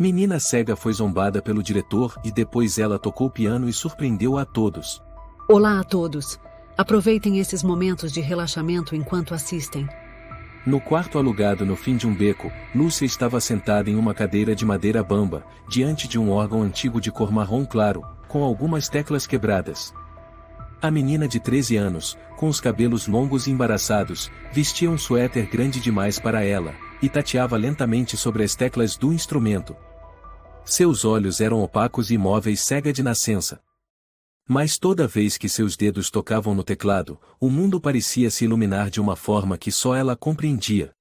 Menina cega foi zombada pelo diretor e depois ela tocou piano e surpreendeu a todos. Olá a todos. Aproveitem esses momentos de relaxamento enquanto assistem. No quarto alugado no fim de um beco, Lúcia estava sentada em uma cadeira de madeira bamba, diante de um órgão antigo de cor marrom claro, com algumas teclas quebradas. A menina de 13 anos, com os cabelos longos e embaraçados, vestia um suéter grande demais para ela, e tateava lentamente sobre as teclas do instrumento. Seus olhos eram opacos e imóveis, cega de nascença. Mas toda vez que seus dedos tocavam no teclado, o mundo parecia se iluminar de uma forma que só ela compreendia.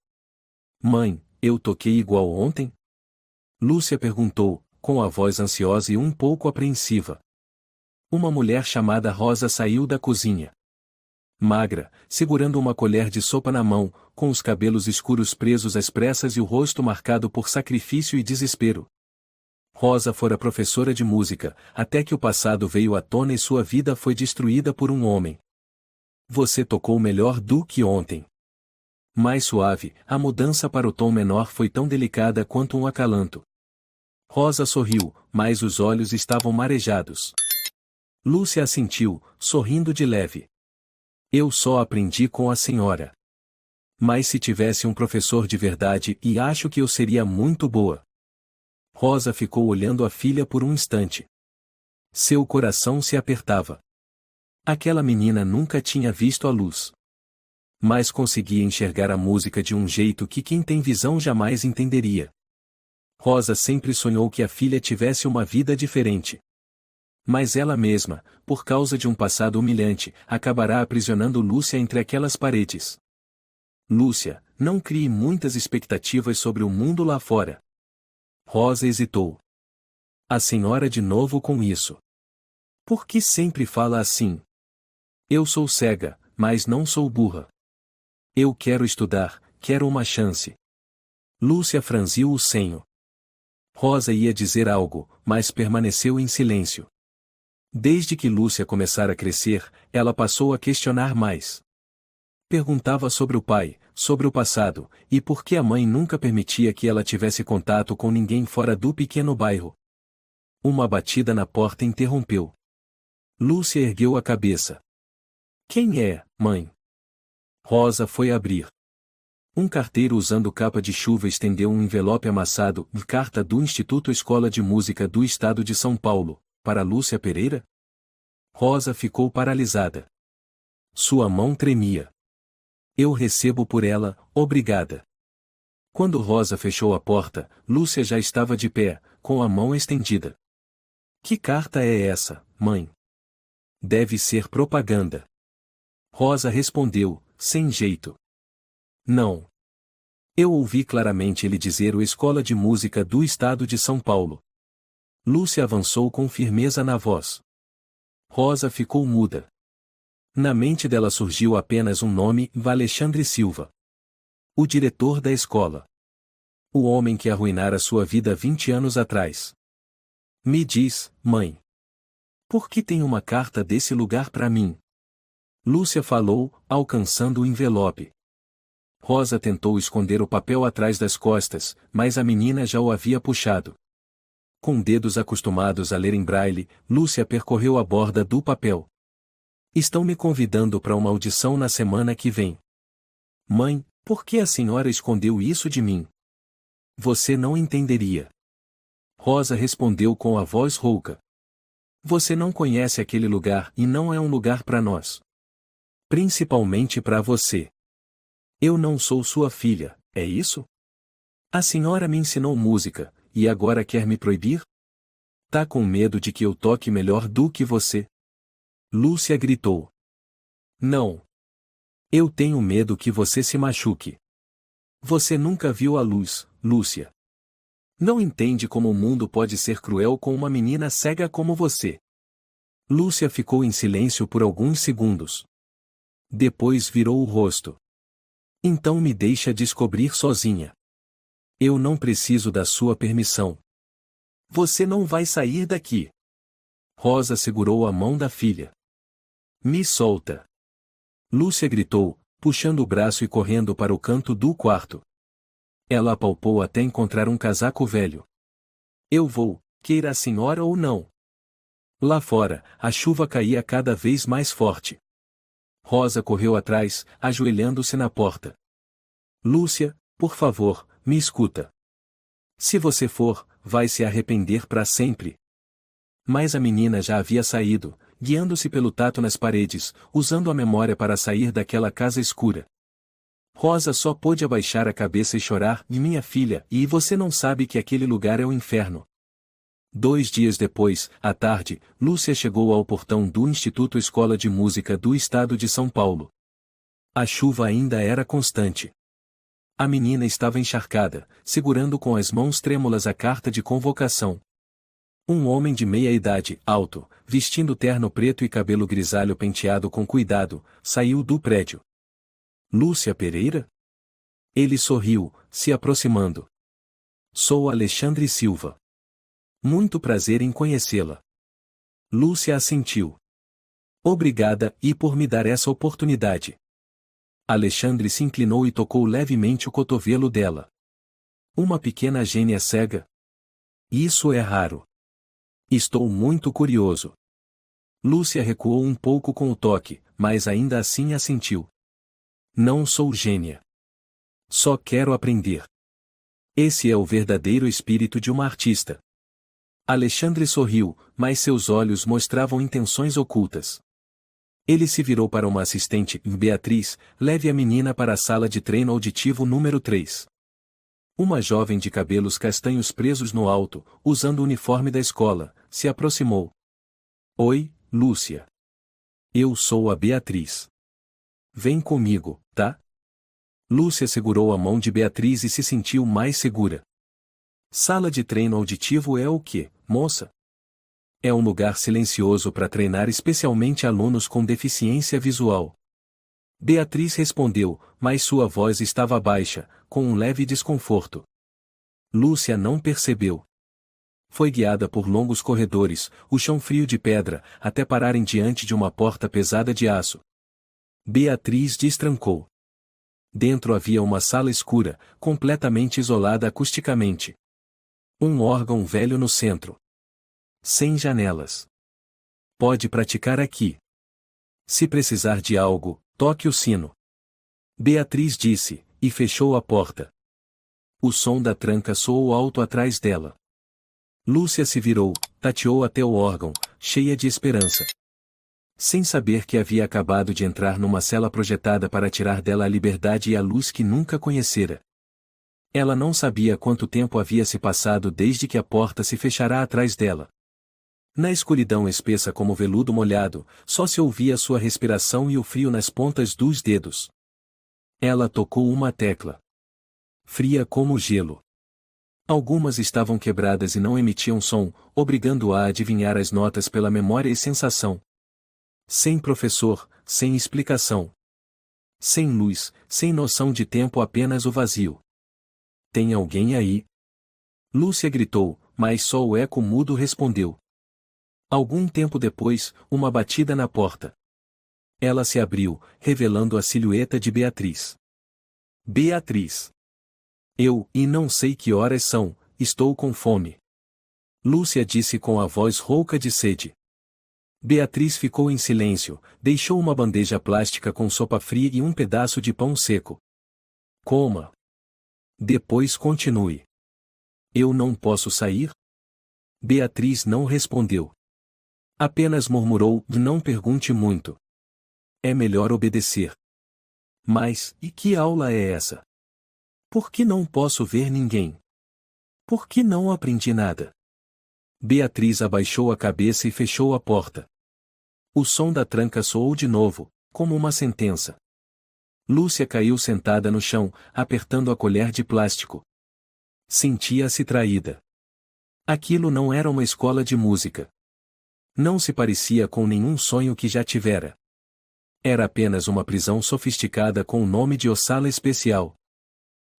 Mãe, eu toquei igual ontem? Lúcia perguntou, com a voz ansiosa e um pouco apreensiva. Uma mulher chamada Rosa saiu da cozinha. Magra, segurando uma colher de sopa na mão, com os cabelos escuros presos às pressas e o rosto marcado por sacrifício e desespero. Rosa fora professora de música, até que o passado veio à tona e sua vida foi destruída por um homem. Você tocou melhor do que ontem. Mais suave, a mudança para o tom menor foi tão delicada quanto um acalanto. Rosa sorriu, mas os olhos estavam marejados. Lúcia assentiu, sorrindo de leve. Eu só aprendi com a senhora. Mas se tivesse um professor de verdade, e acho que eu seria muito boa. Rosa ficou olhando a filha por um instante. Seu coração se apertava. Aquela menina nunca tinha visto a luz. Mas conseguia enxergar a música de um jeito que quem tem visão jamais entenderia. Rosa sempre sonhou que a filha tivesse uma vida diferente. Mas ela mesma, por causa de um passado humilhante, acabará aprisionando Lúcia entre aquelas paredes. Lúcia, não crie muitas expectativas sobre o mundo lá fora. Rosa hesitou. A senhora de novo com isso. Por que sempre fala assim? Eu sou cega, mas não sou burra. Eu quero estudar, quero uma chance. Lúcia franziu o senho. Rosa ia dizer algo, mas permaneceu em silêncio. Desde que Lúcia começara a crescer, ela passou a questionar mais. Perguntava sobre o pai, sobre o passado, e por que a mãe nunca permitia que ela tivesse contato com ninguém fora do pequeno bairro. Uma batida na porta interrompeu. Lúcia ergueu a cabeça. Quem é, mãe? Rosa foi abrir. Um carteiro usando capa de chuva estendeu um envelope amassado, carta do Instituto Escola de Música do Estado de São Paulo, para Lúcia Pereira? Rosa ficou paralisada. Sua mão tremia. Eu recebo por ela, obrigada. Quando Rosa fechou a porta, Lúcia já estava de pé, com a mão estendida. Que carta é essa, mãe? Deve ser propaganda. Rosa respondeu, sem jeito. Não. Eu ouvi claramente ele dizer o Escola de Música do Estado de São Paulo. Lúcia avançou com firmeza na voz. Rosa ficou muda. Na mente dela surgiu apenas um nome, Alexandre Silva. O diretor da escola. O homem que arruinara sua vida 20 anos atrás. Me diz, mãe. Por que tem uma carta desse lugar para mim? Lúcia falou, alcançando o envelope. Rosa tentou esconder o papel atrás das costas, mas a menina já o havia puxado. Com dedos acostumados a ler em braille, Lúcia percorreu a borda do papel. Estão me convidando para uma audição na semana que vem. Mãe, por que a senhora escondeu isso de mim? Você não entenderia. Rosa respondeu com a voz rouca. Você não conhece aquele lugar e não é um lugar para nós. Principalmente para você. Eu não sou sua filha, é isso? A senhora me ensinou música, e agora quer me proibir? Tá com medo de que eu toque melhor do que você? Lúcia gritou. Não. Eu tenho medo que você se machuque. Você nunca viu a luz, Lúcia. Não entende como o mundo pode ser cruel com uma menina cega como você. Lúcia ficou em silêncio por alguns segundos. Depois virou o rosto. Então me deixa descobrir sozinha. Eu não preciso da sua permissão. Você não vai sair daqui. Rosa segurou a mão da filha. Me solta. Lúcia gritou, puxando o braço e correndo para o canto do quarto. Ela apalpou até encontrar um casaco velho. Eu vou, queira a senhora ou não. Lá fora, a chuva caía cada vez mais forte. Rosa correu atrás, ajoelhando-se na porta. Lúcia, por favor, me escuta. Se você for, vai se arrepender para sempre. Mas a menina já havia saído, guiando-se pelo tato nas paredes, usando a memória para sair daquela casa escura. Rosa só pôde abaixar a cabeça e chorar, minha filha, e você não sabe que aquele lugar é o inferno. 2 dias depois, à tarde, Lúcia chegou ao portão do Instituto Escola de Música do Estado de São Paulo. A chuva ainda era constante. A menina estava encharcada, segurando com as mãos trêmulas a carta de convocação. Um homem de meia idade, alto, vestindo terno preto e cabelo grisalho penteado com cuidado, saiu do prédio. Lúcia Pereira? Ele sorriu, se aproximando. Sou Alexandre Silva. Muito prazer em conhecê-la. Lúcia assentiu. Obrigada, e por me dar essa oportunidade. Alexandre se inclinou e tocou levemente o cotovelo dela. Uma pequena gênia cega? Isso é raro. Estou muito curioso. Lúcia recuou um pouco com o toque, mas ainda assim assentiu. Não sou gênia. Só quero aprender. Esse é o verdadeiro espírito de uma artista. Alexandre sorriu, mas seus olhos mostravam intenções ocultas. Ele se virou para uma assistente, Beatriz, leve a menina para a sala de treino auditivo número 3. Uma jovem de cabelos castanhos presos no alto, usando o uniforme da escola, se aproximou. Oi, Lúcia. Eu sou a Beatriz. Vem comigo, tá? Lúcia segurou a mão de Beatriz e se sentiu mais segura. Sala de treino auditivo é o quê, moça? É um lugar silencioso para treinar especialmente alunos com deficiência visual. Beatriz respondeu, mas sua voz estava baixa, com um leve desconforto. Lúcia não percebeu. Foi guiada por longos corredores, o chão frio de pedra, até pararem diante de uma porta pesada de aço. Beatriz destrancou. Dentro havia uma sala escura, completamente isolada acusticamente. Um órgão velho no centro. Sem janelas. Pode praticar aqui. Se precisar de algo, toque o sino. Beatriz disse, e fechou a porta. O som da tranca soou alto atrás dela. Lúcia se virou, tateou até o órgão, cheia de esperança. Sem saber que havia acabado de entrar numa cela projetada para tirar dela a liberdade e a luz que nunca conhecera. Ela não sabia quanto tempo havia se passado desde que a porta se fechara atrás dela. Na escuridão espessa como veludo molhado, só se ouvia sua respiração e o frio nas pontas dos dedos. Ela tocou uma tecla. Fria como gelo. Algumas estavam quebradas e não emitiam som, obrigando-a a adivinhar as notas pela memória e sensação. Sem professor, sem explicação. Sem luz, sem noção de tempo, apenas o vazio. Tem alguém aí? Lúcia gritou, mas só o eco mudo respondeu. Algum tempo depois, uma batida na porta. Ela se abriu, revelando a silhueta de Beatriz. Beatriz. E não sei que horas são, estou com fome. Lúcia disse com a voz rouca de sede. Beatriz ficou em silêncio, deixou uma bandeja plástica com sopa fria e um pedaço de pão seco. Coma. Depois continue. Eu não posso sair? Beatriz não respondeu. Apenas murmurou, não pergunte muito. É melhor obedecer. Mas, e que aula é essa? Por que não posso ver ninguém? Por que não aprendi nada? Beatriz abaixou a cabeça e fechou a porta. O som da tranca soou de novo, como uma sentença. Lúcia caiu sentada no chão, apertando a colher de plástico. Sentia-se traída. Aquilo não era uma escola de música. Não se parecia com nenhum sonho que já tivera. Era apenas uma prisão sofisticada com o nome de sala especial.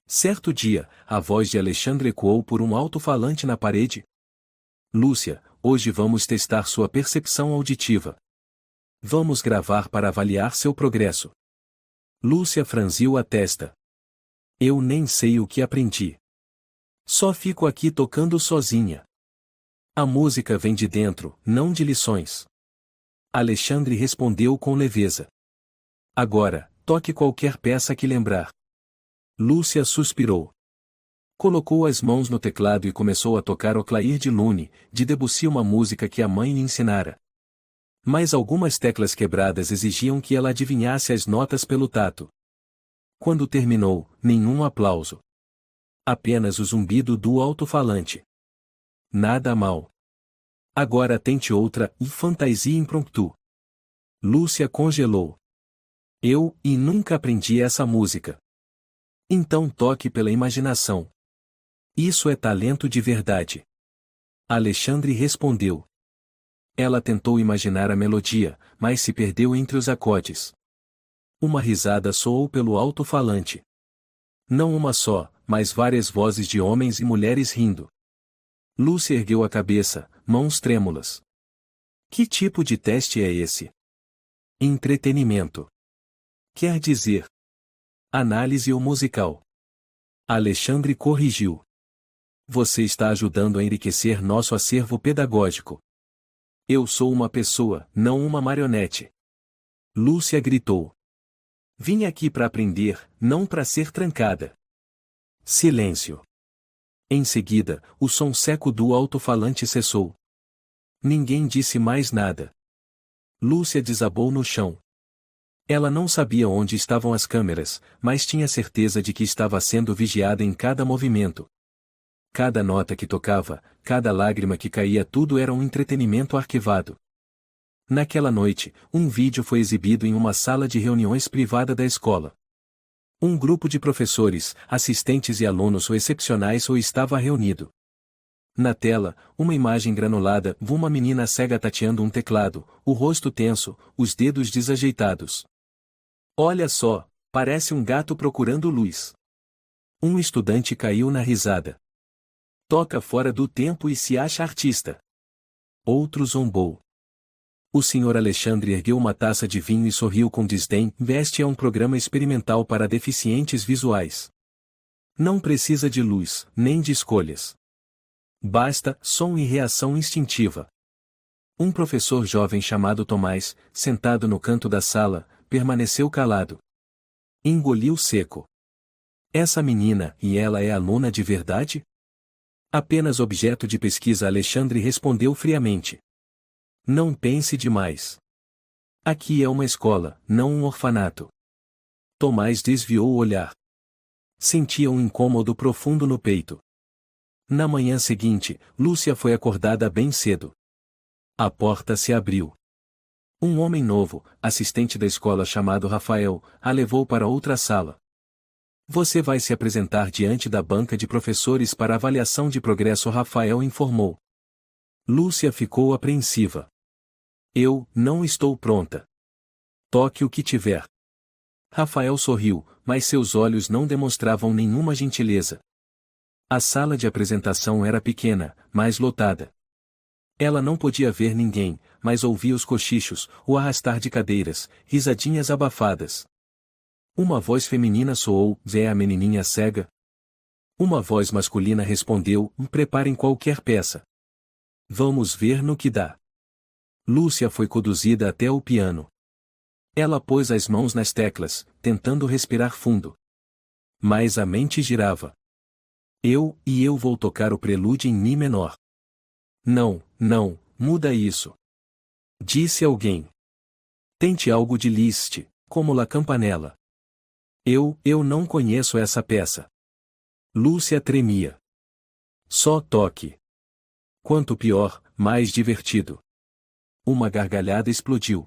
Certo dia, a voz de Alexandre ecoou por um alto-falante na parede. Lúcia, hoje vamos testar sua percepção auditiva. Vamos gravar para avaliar seu progresso. Lúcia franziu a testa. Eu nem sei o que aprendi. Só fico aqui tocando sozinha. A música vem de dentro, não de lições. Alexandre respondeu com leveza. Agora, toque qualquer peça que lembrar. Lúcia suspirou. Colocou as mãos no teclado e começou a tocar O Clair de Lune, de Debussy, uma música que a mãe lhe ensinara. Mas algumas teclas quebradas exigiam que ela adivinhasse as notas pelo tato. Quando terminou, nenhum aplauso. Apenas o zumbido do alto-falante. Nada mal. Agora tente outra, Fantasie impromptu. Lúcia congelou. E nunca aprendi essa música. Então toque pela imaginação. Isso é talento de verdade. Alexandre respondeu. Ela tentou imaginar a melodia, mas se perdeu entre os acordes. Uma risada soou pelo alto-falante. Não uma só, mas várias vozes de homens e mulheres rindo. Lúcia ergueu a cabeça, mãos trêmulas. Que tipo de teste é esse? Entretenimento. Quer dizer, análise ou musical. Alexandre corrigiu. Você está ajudando a enriquecer nosso acervo pedagógico. Eu sou uma pessoa, não uma marionete. Lúcia gritou. Vim aqui para aprender, não para ser trancada. Silêncio. Em seguida, o som seco do alto-falante cessou. Ninguém disse mais nada. Lúcia desabou no chão. Ela não sabia onde estavam as câmeras, mas tinha certeza de que estava sendo vigiada em cada movimento. Cada nota que tocava, cada lágrima que caía, tudo era um entretenimento arquivado. Naquela noite, um vídeo foi exibido em uma sala de reuniões privada da escola. Um grupo de professores, assistentes e alunos excepcionais estava reunido. Na tela, uma imagem granulada, uma menina cega tateando um teclado, o rosto tenso, os dedos desajeitados. Olha só, parece um gato procurando luz. Um estudante caiu na risada. Toca fora do tempo e se acha artista. Outro zombou. O senhor Alexandre ergueu uma taça de vinho e sorriu com desdém. Este é um programa experimental para deficientes visuais. Não precisa de luz, nem de escolhas. Basta som e reação instintiva. Um professor jovem chamado Tomás, sentado no canto da sala, permaneceu calado. Engoliu seco. Essa menina, e ela é aluna de verdade? Apenas objeto de pesquisa, Alexandre respondeu friamente. Não pense demais. Aqui é uma escola, não um orfanato. Tomás desviou o olhar. Sentia um incômodo profundo no peito. Na manhã seguinte, Lúcia foi acordada bem cedo. A porta se abriu. Um homem novo, assistente da escola chamado Rafael, a levou para outra sala. Você vai se apresentar diante da banca de professores para avaliação de progresso, Rafael informou. Lúcia ficou apreensiva. Eu não estou pronta. Toque o que tiver. Rafael sorriu, mas seus olhos não demonstravam nenhuma gentileza. A sala de apresentação era pequena, mas lotada. Ela não podia ver ninguém, mas ouvia os cochichos, o arrastar de cadeiras, risadinhas abafadas. Uma voz feminina soou: "É a menininha cega?" Uma voz masculina respondeu: "Preparem qualquer peça. Vamos ver no que dá." Lúcia foi conduzida até o piano. Ela pôs as mãos nas teclas, tentando respirar fundo. Mas a mente girava. Eu vou tocar o prelúdio em Mi menor. Não, muda isso. Disse alguém. Tente algo de Liszt, como La Campanella. Eu não conheço essa peça. Lúcia tremia. Só toque. Quanto pior, mais divertido. Uma gargalhada explodiu.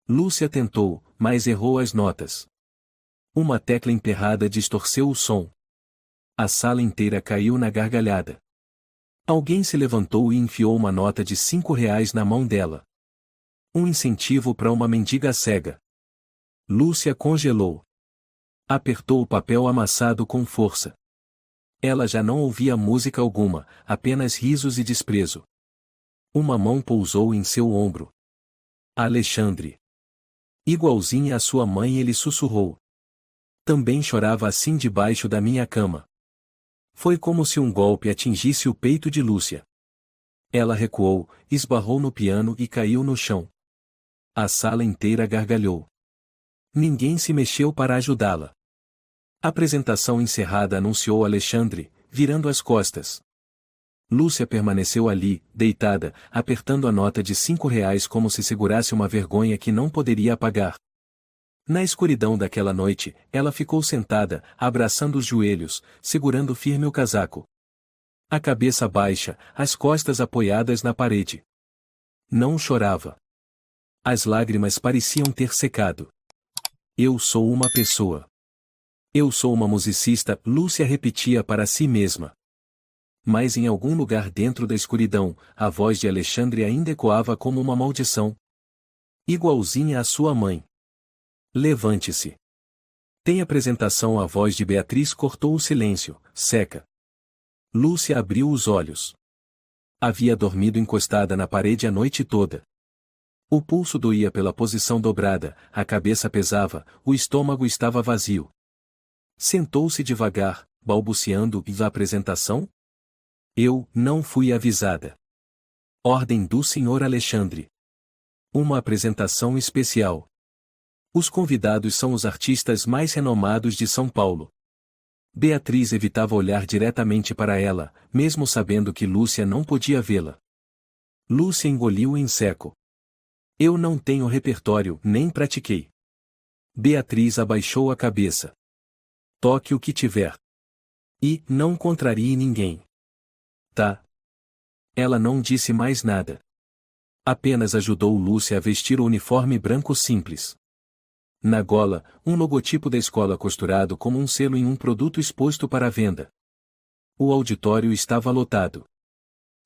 Lúcia tentou, mas errou as notas. Uma tecla emperrada distorceu o som. A sala inteira caiu na gargalhada. Alguém se levantou e enfiou uma nota de R$ 5 na mão dela. Um incentivo para uma mendiga cega. Lúcia congelou. Apertou o papel amassado com força. Ela já não ouvia música alguma, apenas risos e desprezo. Uma mão pousou em seu ombro. Alexandre. Igualzinha à sua mãe, ele sussurrou. Também chorava assim debaixo da minha cama. Foi como se um golpe atingisse o peito de Lúcia. Ela recuou, esbarrou no piano e caiu no chão. A sala inteira gargalhou. Ninguém se mexeu para ajudá-la. Apresentação encerrada, anunciou Alexandre, virando as costas. Lúcia permaneceu ali, deitada, apertando a nota de R$ 5 como se segurasse uma vergonha que não poderia apagar. Na escuridão daquela noite, ela ficou sentada, abraçando os joelhos, segurando firme o casaco. A cabeça baixa, as costas apoiadas na parede. Não chorava. As lágrimas pareciam ter secado. Eu sou uma pessoa. Eu sou uma musicista, Lúcia repetia para si mesma. Mas em algum lugar dentro da escuridão, a voz de Alexandre ainda ecoava como uma maldição. Igualzinha à sua mãe. Levante-se. Tem apresentação. A voz de Beatriz cortou o silêncio, seca. Lúcia abriu os olhos. Havia dormido encostada na parede a noite toda. O pulso doía pela posição dobrada, a cabeça pesava, o estômago estava vazio. Sentou-se devagar, balbuciando: "E a apresentação? Eu não fui avisada. Ordem do Sr. Alexandre. Uma apresentação especial. Os convidados são os artistas mais renomados de São Paulo." Beatriz evitava olhar diretamente para ela, mesmo sabendo que Lúcia não podia vê-la. Lúcia engoliu em seco. "Eu não tenho repertório, nem pratiquei." Beatriz abaixou a cabeça. "Toque o que tiver. E não contrarie ninguém. Tá?" Ela não disse mais nada. Apenas ajudou Lúcia a vestir o uniforme branco simples. Na gola, um logotipo da escola costurado como um selo em um produto exposto para venda. O auditório estava lotado.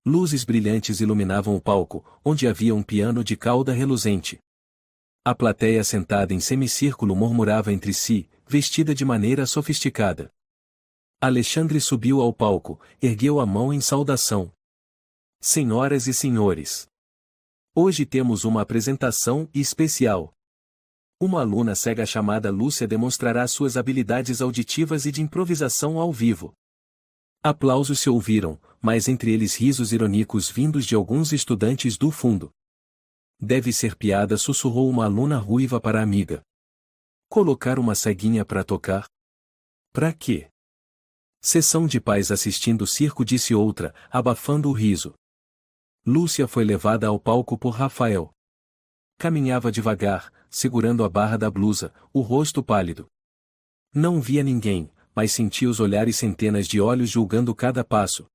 Luzes brilhantes iluminavam o palco, onde havia um piano de cauda reluzente. A plateia sentada em semicírculo murmurava entre si, vestida de maneira sofisticada. Alexandre subiu ao palco, ergueu a mão em saudação. "Senhoras e senhores, hoje temos uma apresentação especial. Uma aluna cega chamada Lúcia demonstrará suas habilidades auditivas e de improvisação ao vivo." Aplausos se ouviram, mas entre eles risos irônicos vindos de alguns estudantes do fundo. "Deve ser piada", sussurrou uma aluna ruiva para a amiga. "Colocar uma ceguinha para tocar? Pra quê?" "Sessão de pais assistindo circo", disse outra, abafando o riso. Lúcia foi levada ao palco por Rafael. Caminhava devagar, segurando a barra da blusa, o rosto pálido. Não via ninguém, mas sentia os olhares, centenas de olhos julgando cada passo.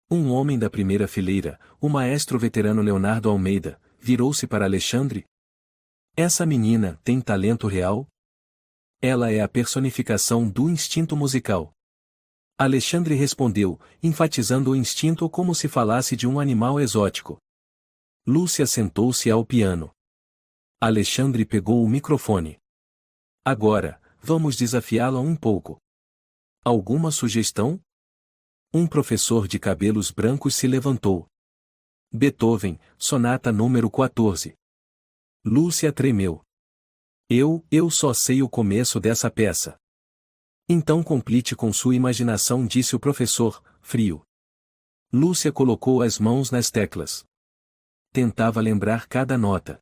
Um homem da primeira fileira, o maestro veterano Leonardo Almeida, virou-se para Alexandre. "Essa menina tem talento real? Ela é a personificação do instinto musical." Alexandre respondeu, enfatizando o instinto como se falasse de um animal exótico. Lúcia sentou-se ao piano. Alexandre pegou o microfone. "Agora, vamos desafiá-la um pouco. Alguma sugestão?" Um professor de cabelos brancos se levantou. "Beethoven, sonata número 14. Lúcia tremeu. Eu só sei o começo dessa peça." "Então complete com sua imaginação", disse o professor, frio. Lúcia colocou as mãos nas teclas. Tentava lembrar cada nota.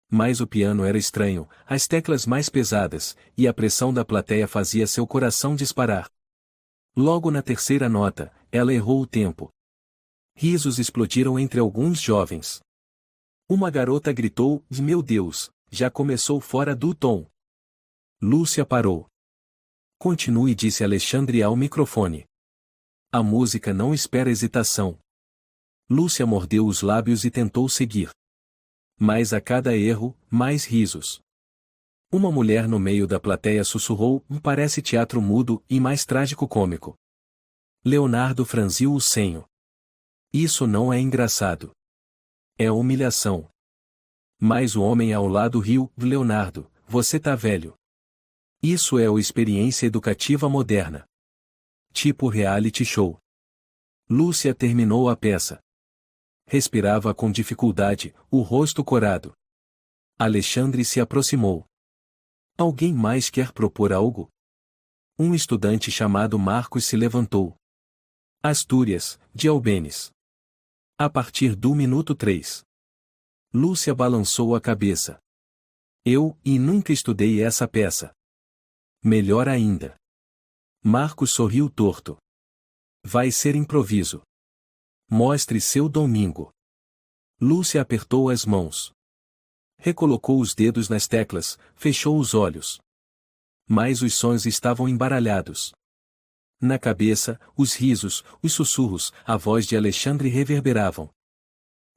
Mas o piano era estranho, as teclas mais pesadas, e a pressão da plateia fazia seu coração disparar. Logo na terceira nota, ela errou o tempo. Risos explodiram entre alguns jovens. Uma garota gritou: "Meu Deus, já começou fora do tom." Lúcia parou. "Continue", disse Alexandre ao microfone. "A música não espera hesitação." Lúcia mordeu os lábios e tentou seguir. Mas a cada erro, mais risos. Uma mulher no meio da plateia sussurrou: "Parece teatro mudo e mais trágico-cômico." Leonardo franziu o senho. "Isso não é engraçado. É humilhação." Mas o homem ao lado riu: "Leonardo, você tá velho. Isso é a experiência educativa moderna. Tipo reality show." Lúcia terminou a peça. Respirava com dificuldade, o rosto corado. Alexandre se aproximou. "Alguém mais quer propor algo?" Um estudante chamado Marcos se levantou. "Astúrias, de Albêniz." A partir do minuto 3. Lúcia balançou a cabeça. E nunca estudei essa peça. Melhor ainda. Marcos sorriu torto. Vai ser improviso. Mostre seu domingo. Lúcia apertou as mãos. Recolocou os dedos nas teclas, fechou os olhos. Mas os sons estavam embaralhados. Na cabeça, os risos, os sussurros, a voz de Alexandre reverberavam.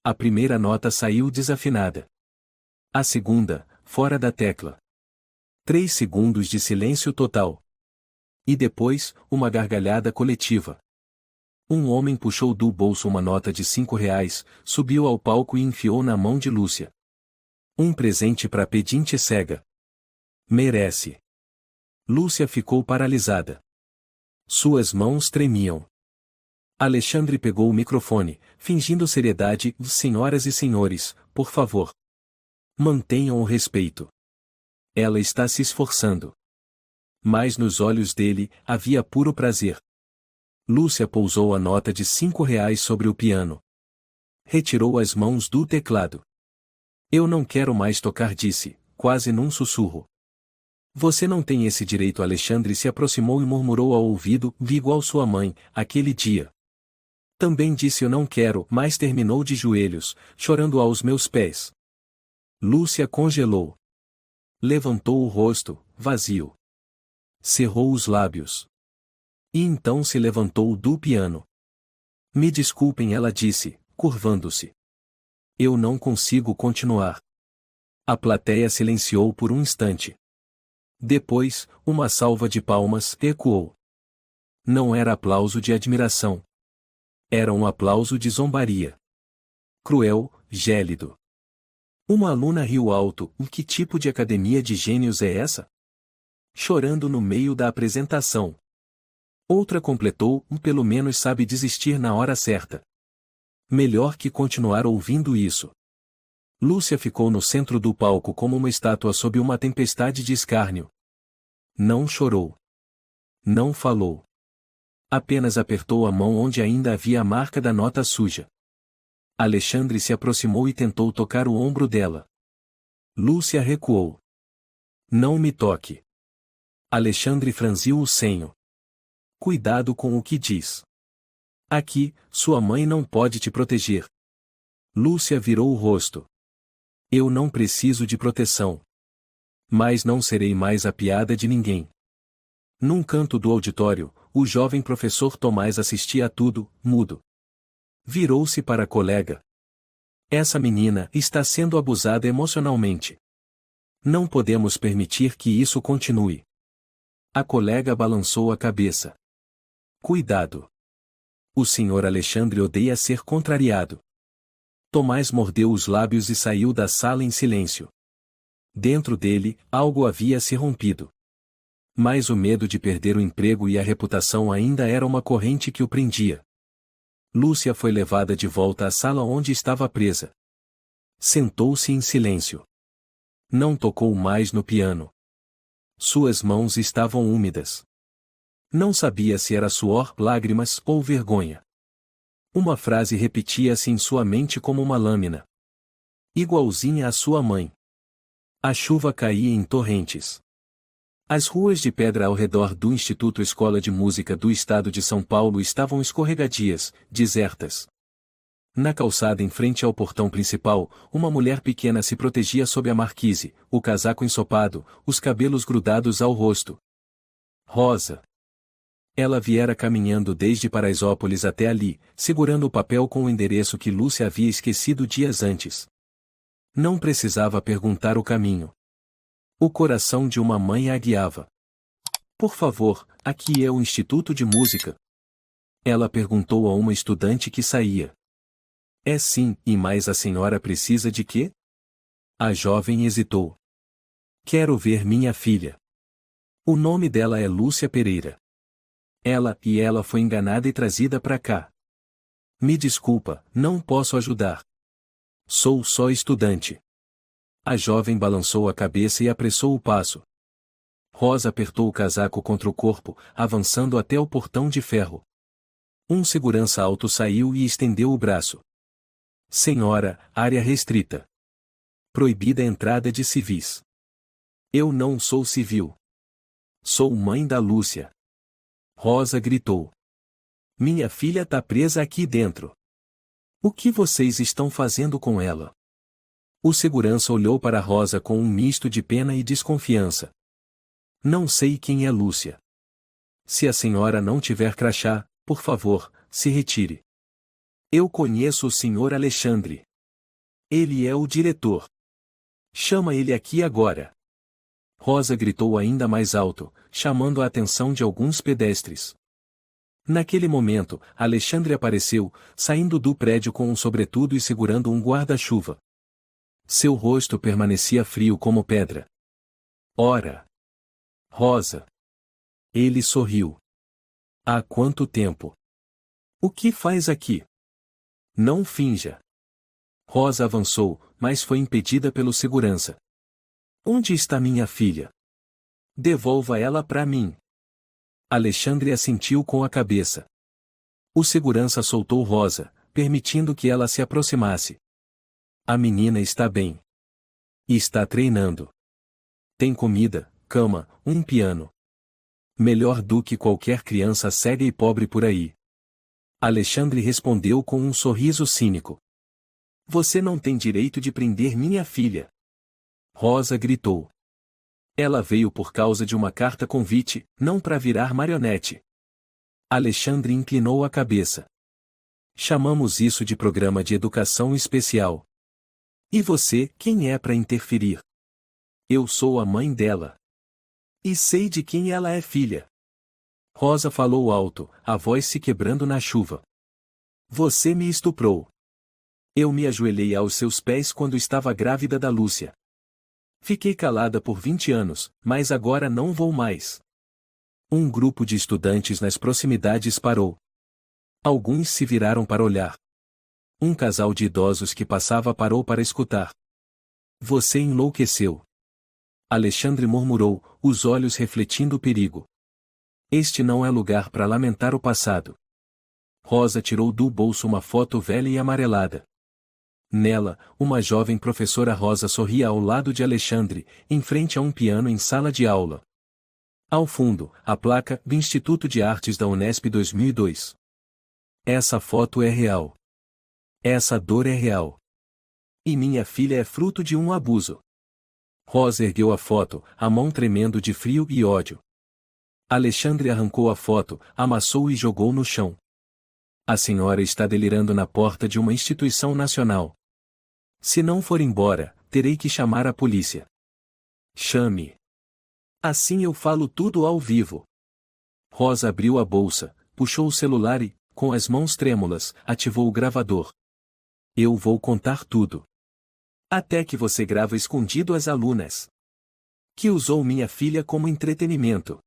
A primeira nota saiu desafinada. A segunda, fora da tecla. 3 segundos de silêncio total. E depois, uma gargalhada coletiva. Um homem puxou do bolso uma nota de R$ 5, subiu ao palco e enfiou na mão de Lúcia. Um presente para pedinte cega. Merece. Lúcia ficou paralisada. Suas mãos tremiam. Alexandre pegou o microfone, fingindo seriedade. Senhoras e senhores, por favor. Mantenham o respeito. Ela está se esforçando. Mas nos olhos dele, havia puro prazer. Lúcia pousou a nota de R$ 5 sobre o piano. Retirou as mãos do teclado. Eu não quero mais tocar, disse, quase num sussurro. Você não tem esse direito. Alexandre se aproximou e murmurou ao ouvido, igual sua mãe, aquele dia. Também disse eu não quero, mas terminou de joelhos, chorando aos meus pés. Lúcia congelou. Levantou o rosto, vazio. Cerrou os lábios. E então se levantou do piano. Me desculpem, ela disse, curvando-se. Eu não consigo continuar. A plateia silenciou por um instante. Depois, uma salva de palmas ecoou. Não era aplauso de admiração. Era um aplauso de zombaria. Cruel, gélido. Uma aluna riu alto. Que tipo de academia de gênios é essa? Chorando no meio da apresentação. Outra completou, pelo menos sabe desistir na hora certa. Melhor que continuar ouvindo isso. Lúcia ficou no centro do palco como uma estátua sob uma tempestade de escárnio. Não chorou. Não falou. Apenas apertou a mão onde ainda havia a marca da nota suja. Alexandre se aproximou e tentou tocar o ombro dela. Lúcia recuou. Não me toque. Alexandre franziu o senho. Cuidado com o que diz. Aqui, sua mãe não pode te proteger. Lúcia virou o rosto. Eu não preciso de proteção. Mas não serei mais a piada de ninguém. Num canto do auditório, o jovem professor Tomás assistia a tudo, mudo. Virou-se para a colega. Essa menina está sendo abusada emocionalmente. Não podemos permitir que isso continue. A colega balançou a cabeça. Cuidado. O senhor Alexandre odeia ser contrariado. Tomás mordeu os lábios e saiu da sala em silêncio. Dentro dele, algo havia se rompido. Mas o medo de perder o emprego e a reputação ainda era uma corrente que o prendia. Lúcia foi levada de volta à sala onde estava presa. Sentou-se em silêncio. Não tocou mais no piano. Suas mãos estavam úmidas. Não sabia se era suor, lágrimas ou vergonha. Uma frase repetia-se em sua mente como uma lâmina. Igualzinha à sua mãe. A chuva caía em torrentes. As ruas de pedra ao redor do Instituto Escola de Música do Estado de São Paulo estavam escorregadias, desertas. Na calçada em frente ao portão principal, uma mulher pequena se protegia sob a marquise, o casaco ensopado, os cabelos grudados ao rosto. Rosa. Ela viera caminhando desde Paraisópolis até ali, segurando o papel com o endereço que Lúcia havia esquecido dias antes. Não precisava perguntar o caminho. O coração de uma mãe a guiava. Por favor, aqui é o Instituto de Música? Ela perguntou a uma estudante que saía. É sim, e mais a senhora precisa de quê? A jovem hesitou. Quero ver minha filha. O nome dela é Lúcia Pereira. Ela foi enganada e trazida para cá. Me desculpa, não posso ajudar. Sou só estudante. A jovem balançou a cabeça e apressou o passo. Rosa apertou o casaco contra o corpo, avançando até o portão de ferro. Um segurança alto saiu e estendeu o braço. Senhora, área restrita. Proibida a entrada de civis. Eu não sou civil. Sou mãe da Lúcia. Rosa gritou. Minha filha tá presa aqui dentro. O que vocês estão fazendo com ela? O segurança olhou para Rosa com um misto de pena e desconfiança. Não sei quem é Lúcia. Se a senhora não tiver crachá, por favor, se retire. Eu conheço o senhor Alexandre. Ele é o diretor. Chama ele aqui agora. Rosa gritou ainda mais alto, chamando a atenção de alguns pedestres. Naquele momento, Alexandre apareceu, saindo do prédio com um sobretudo e segurando um guarda-chuva. Seu rosto permanecia frio como pedra. Ora! Rosa! Ele sorriu. Há quanto tempo? O que faz aqui? Não finja. Rosa avançou, mas foi impedida pelo segurança. Onde está minha filha? Devolva ela para mim. Alexandre assentiu com a cabeça. O segurança soltou Rosa, permitindo que ela se aproximasse. A menina está bem. E está treinando. Tem comida, cama, um piano. Melhor do que qualquer criança cega e pobre por aí. Alexandre respondeu com um sorriso cínico. Você não tem direito de prender minha filha. Rosa gritou. Ela veio por causa de uma carta convite, não para virar marionete. Alexandre inclinou a cabeça. Chamamos isso de programa de educação especial. E você, quem é para interferir? Eu sou a mãe dela. E sei de quem ela é filha. Rosa falou alto, a voz se quebrando na chuva. Você me estuprou. Eu me ajoelhei aos seus pés quando estava grávida da Lúcia. Fiquei calada por 20 anos, mas agora não vou mais. Um grupo de estudantes nas proximidades parou. Alguns se viraram para olhar. Um casal de idosos que passava parou para escutar. Você enlouqueceu. Alexandre murmurou, os olhos refletindo o perigo. Este não é lugar para lamentar o passado. Rosa tirou do bolso uma foto velha e amarelada. Nela, uma jovem professora Rosa sorria ao lado de Alexandre, em frente a um piano em sala de aula. Ao fundo, a placa do Instituto de Artes da Unesp 2002. Essa foto é real. Essa dor é real. E minha filha é fruto de um abuso. Rosa ergueu a foto, a mão tremendo de frio e ódio. Alexandre arrancou a foto, amassou e jogou no chão. A senhora está delirando na porta de uma instituição nacional. Se não for embora, terei que chamar a polícia. Chame. Assim eu falo tudo ao vivo. Rosa abriu a bolsa, puxou o celular e, com as mãos trêmulas, ativou o gravador. Eu vou contar tudo. Até que você grava escondido as alunas. Que usou minha filha como entretenimento.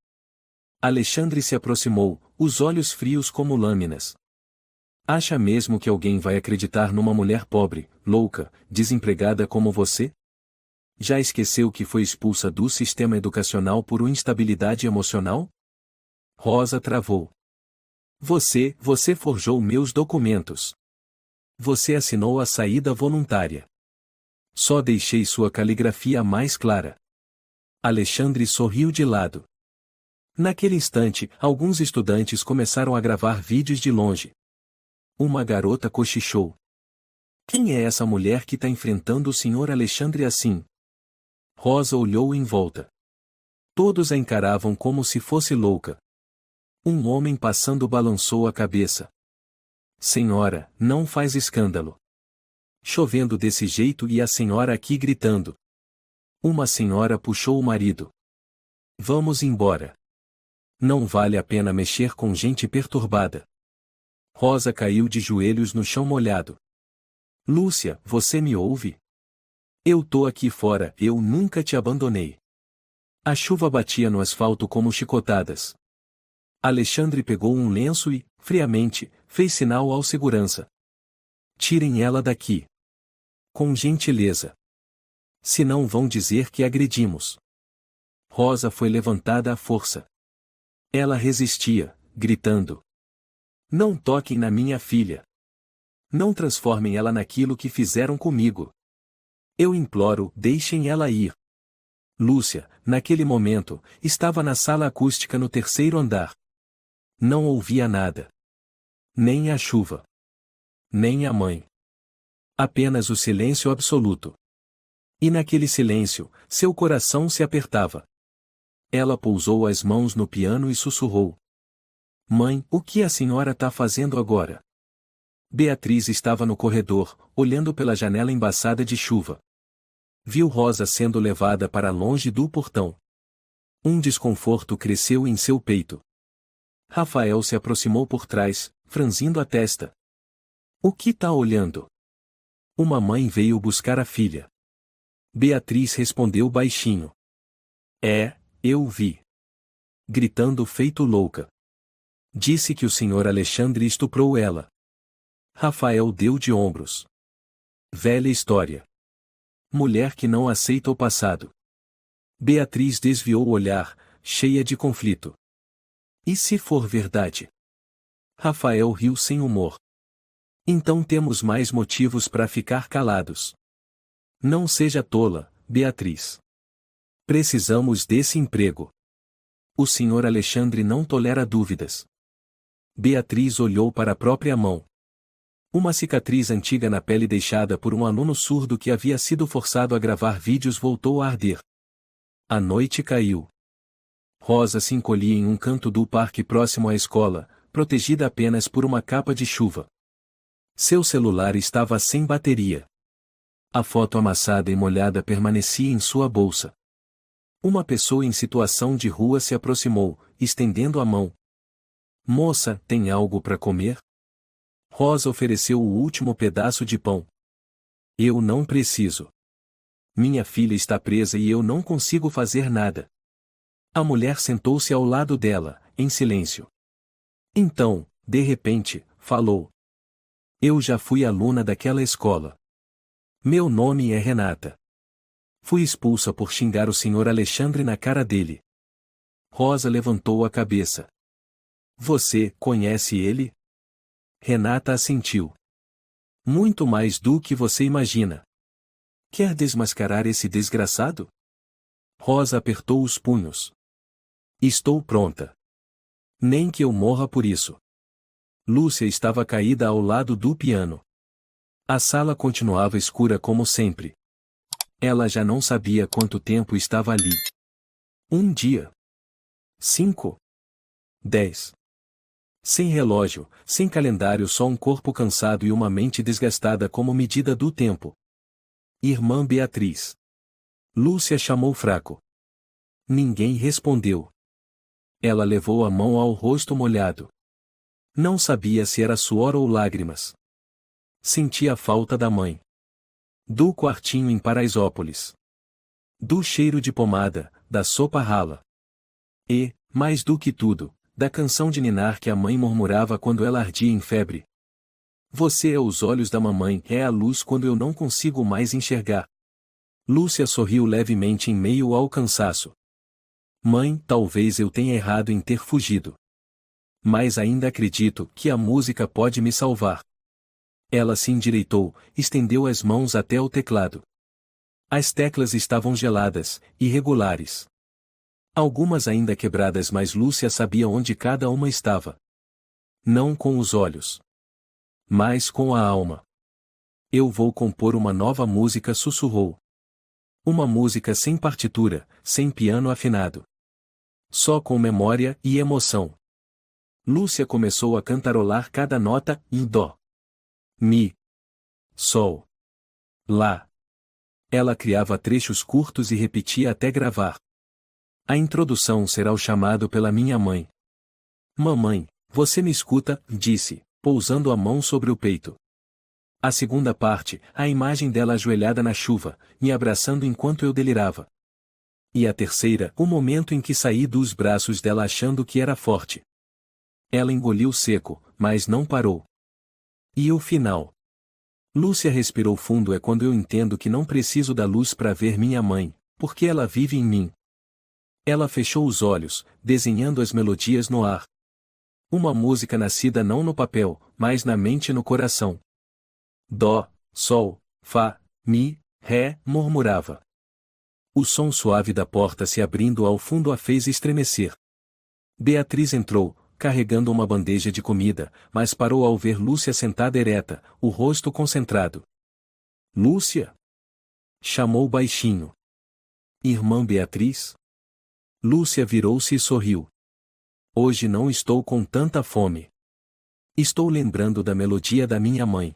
Alexandre se aproximou, os olhos frios como lâminas. Acha mesmo que alguém vai acreditar numa mulher pobre, louca, desempregada como você? Já esqueceu que foi expulsa do sistema educacional por instabilidade emocional? Rosa travou. Você forjou meus documentos. Você assinou a saída voluntária. Só deixei sua caligrafia mais clara. Alexandre sorriu de lado. Naquele instante, alguns estudantes começaram a gravar vídeos de longe. Uma garota cochichou. Quem é essa mulher que está enfrentando o senhor Alexandre assim? Rosa olhou em volta. Todos a encaravam como se fosse louca. Um homem passando balançou a cabeça. Senhora, não faz escândalo. Chovendo desse jeito e a senhora aqui gritando. Uma senhora puxou o marido. Vamos embora. Não vale a pena mexer com gente perturbada. Rosa caiu de joelhos no chão molhado. Lúcia, você me ouve? Eu tô aqui fora, eu nunca te abandonei. A chuva batia no asfalto como chicotadas. Alexandre pegou um lenço e, friamente, fez sinal ao segurança. Tirem ela daqui. Com gentileza. Senão vão dizer que agredimos. Rosa foi levantada à força. Ela resistia, gritando. Não toquem na minha filha. Não transformem ela naquilo que fizeram comigo. Eu imploro, deixem ela ir. Lúcia, naquele momento, estava na sala acústica no terceiro andar. Não ouvia nada. Nem a chuva. Nem a mãe. Apenas o silêncio absoluto. E naquele silêncio, seu coração se apertava. Ela pousou as mãos no piano e sussurrou: Mãe, o que a senhora está fazendo agora? Beatriz estava no corredor, olhando pela janela embaçada de chuva. Viu Rosa sendo levada para longe do portão. Um desconforto cresceu em seu peito. Rafael se aproximou por trás, franzindo a testa. O que tá olhando? Uma mãe veio buscar a filha. Beatriz respondeu baixinho. Eu vi. Gritando feito louca. Disse que o senhor Alexandre estuprou ela. Rafael deu de ombros. Velha história. Mulher que não aceita o passado. Beatriz desviou o olhar, cheia de conflito. E se for verdade? Rafael riu sem humor. Então temos mais motivos para ficar calados. Não seja tola, Beatriz. Precisamos desse emprego. O senhor Alexandre não tolera dúvidas. Beatriz olhou para a própria mão. Uma cicatriz antiga na pele deixada por um aluno surdo que havia sido forçado a gravar vídeos voltou a arder. A noite caiu. Rosa se encolhia em um canto do parque próximo à escola, protegida apenas por uma capa de chuva. Seu celular estava sem bateria. A foto amassada e molhada permanecia em sua bolsa. Uma pessoa em situação de rua se aproximou, estendendo a mão. Moça, tem algo para comer? Rosa ofereceu o último pedaço de pão. Eu não preciso. Minha filha está presa e eu não consigo fazer nada. A mulher sentou-se ao lado dela, em silêncio. Então, de repente, falou. Eu já fui aluna daquela escola. Meu nome é Renata. Fui expulsa por xingar o senhor Alexandre na cara dele. Rosa levantou a cabeça. Você conhece ele? Renata assentiu. Muito mais do que você imagina. Quer desmascarar esse desgraçado? Rosa apertou os punhos. Estou pronta. Nem que eu morra por isso. Lúcia estava caída ao lado do piano. A sala continuava escura como sempre. Ela já não sabia quanto tempo estava ali. 1 dia. 5. 10. Sem relógio, sem calendário, só um corpo cansado e uma mente desgastada como medida do tempo. Irmã Beatriz. Lúcia chamou fraco. Ninguém respondeu. Ela levou a mão ao rosto molhado. Não sabia se era suor ou lágrimas. Sentia a falta da mãe. Do quartinho em Paraisópolis. Do cheiro de pomada, da sopa rala. E, mais do que tudo, da canção de ninar que a mãe murmurava quando ela ardia em febre. Você é os olhos da mamãe, é a luz quando eu não consigo mais enxergar. Lúcia sorriu levemente em meio ao cansaço. Mãe, talvez eu tenha errado em ter fugido. Mas ainda acredito que a música pode me salvar. Ela se endireitou, estendeu as mãos até o teclado. As teclas estavam geladas, irregulares. Algumas ainda quebradas, mas Lúcia sabia onde cada uma estava. Não com os olhos, mas com a alma. Eu vou compor uma nova música, sussurrou. Uma música sem partitura, sem piano afinado. Só com memória e emoção. Lúcia começou a cantarolar cada nota, em dó. Mi. Sol. Lá. Ela criava trechos curtos e repetia até gravar. A introdução será o chamado pela minha mãe. Mamãe, você me escuta, disse, pousando a mão sobre o peito. A segunda parte, a imagem dela ajoelhada na chuva, me abraçando enquanto eu delirava. E a terceira, o momento em que saí dos braços dela achando que era forte. Ela engoliu seco, mas não parou. E o final? Lúcia respirou fundo. É quando eu entendo que não preciso da luz para ver minha mãe, porque ela vive em mim. Ela fechou os olhos, desenhando as melodias no ar. Uma música nascida não no papel, mas na mente e no coração. Dó, sol, fá, mi, ré, murmurava. O som suave da porta se abrindo ao fundo a fez estremecer. Beatriz entrou, carregando uma bandeja de comida, mas parou ao ver Lúcia sentada ereta, o rosto concentrado. Lúcia? Chamou baixinho. Irmã Beatriz? Lúcia virou-se e sorriu. Hoje não estou com tanta fome. Estou lembrando da melodia da minha mãe.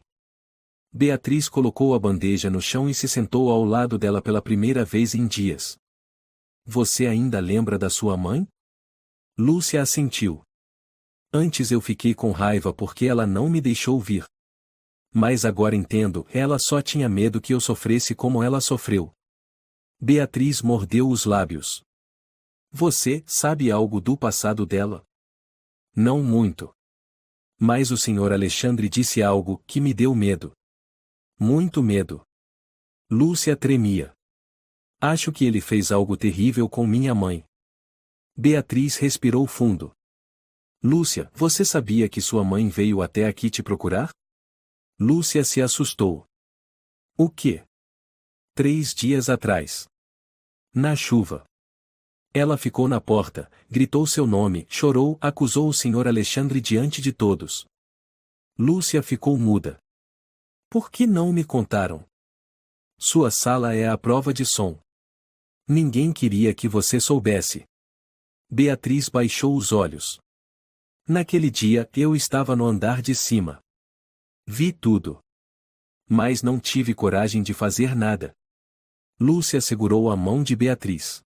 Beatriz colocou a bandeja no chão e se sentou ao lado dela pela primeira vez em dias. Você ainda lembra da sua mãe? Lúcia assentiu. Antes eu fiquei com raiva porque ela não me deixou vir. Mas agora entendo, ela só tinha medo que eu sofresse como ela sofreu. Beatriz mordeu os lábios. Você sabe algo do passado dela? Não muito. Mas o senhor Alexandre disse algo que me deu medo. Muito medo. Lúcia tremia. Acho que ele fez algo terrível com minha mãe. Beatriz respirou fundo. Lúcia, você sabia que sua mãe veio até aqui te procurar? Lúcia se assustou. O quê? 3 dias atrás. Na chuva. Ela ficou na porta, gritou seu nome, chorou, acusou o senhor Alexandre diante de todos. Lúcia ficou muda. Por que não me contaram? Sua sala é a prova de som. Ninguém queria que você soubesse. Beatriz baixou os olhos. Naquele dia eu estava no andar de cima. Vi tudo. Mas não tive coragem de fazer nada. Lúcia segurou a mão de Beatriz.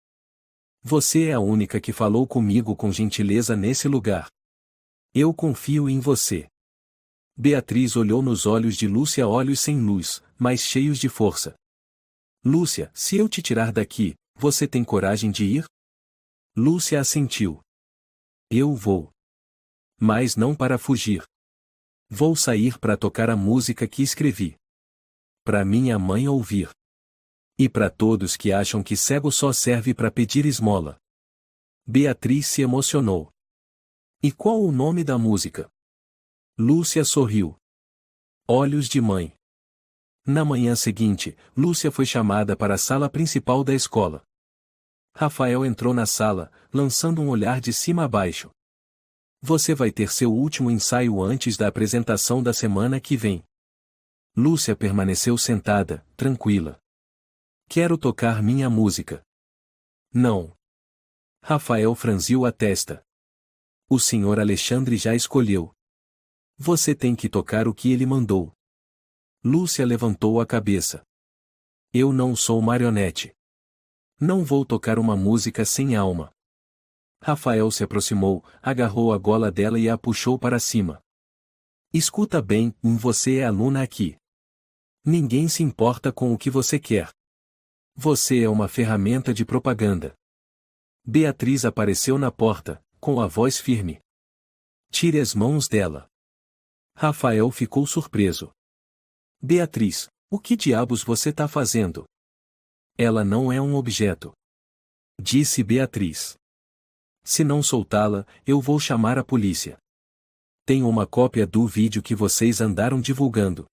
Você é a única que falou comigo com gentileza nesse lugar. Eu confio em você. Beatriz olhou nos olhos de Lúcia, olhos sem luz, mas cheios de força. Lúcia, se eu te tirar daqui, você tem coragem de ir? Lúcia assentiu. Eu vou. Mas não para fugir. Vou sair para tocar a música que escrevi. Para minha mãe ouvir. E para todos que acham que cego só serve para pedir esmola. Beatriz se emocionou. E qual o nome da música? Lúcia sorriu. Olhos de Mãe. Na manhã seguinte, Lúcia foi chamada para a sala principal da escola. Rafael entrou na sala, lançando um olhar de cima a baixo. Você vai ter seu último ensaio antes da apresentação da semana que vem. Lúcia permaneceu sentada, tranquila. Quero tocar minha música. Não. Rafael franziu a testa. O senhor Alexandre já escolheu. Você tem que tocar o que ele mandou. Lúcia levantou a cabeça. Eu não sou marionete. Não vou tocar uma música sem alma. Rafael se aproximou, agarrou a gola dela e a puxou para cima. Escuta bem, você é aluna aqui. Ninguém se importa com o que você quer. Você é uma ferramenta de propaganda. Beatriz apareceu na porta, com a voz firme. Tire as mãos dela. Rafael ficou surpreso. Beatriz, o que diabos você tá fazendo? Ela não é um objeto. Disse Beatriz. Se não soltá-la, eu vou chamar a polícia. Tenho uma cópia do vídeo que vocês andaram divulgando.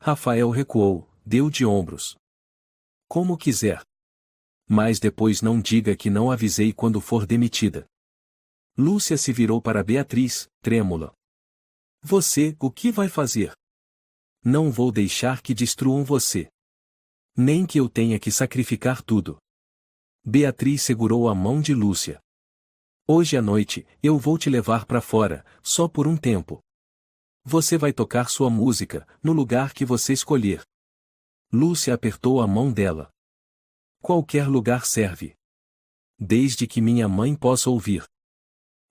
Rafael recuou, deu de ombros. Como quiser. Mas depois não diga que não avisei quando for demitida. Lúcia se virou para Beatriz, trêmula. Você, o que vai fazer? Não vou deixar que destruam você. Nem que eu tenha que sacrificar tudo. Beatriz segurou a mão de Lúcia. Hoje à noite, eu vou te levar para fora, só por um tempo. Você vai tocar sua música, no lugar que você escolher. Lúcia apertou a mão dela. Qualquer lugar serve. Desde que minha mãe possa ouvir.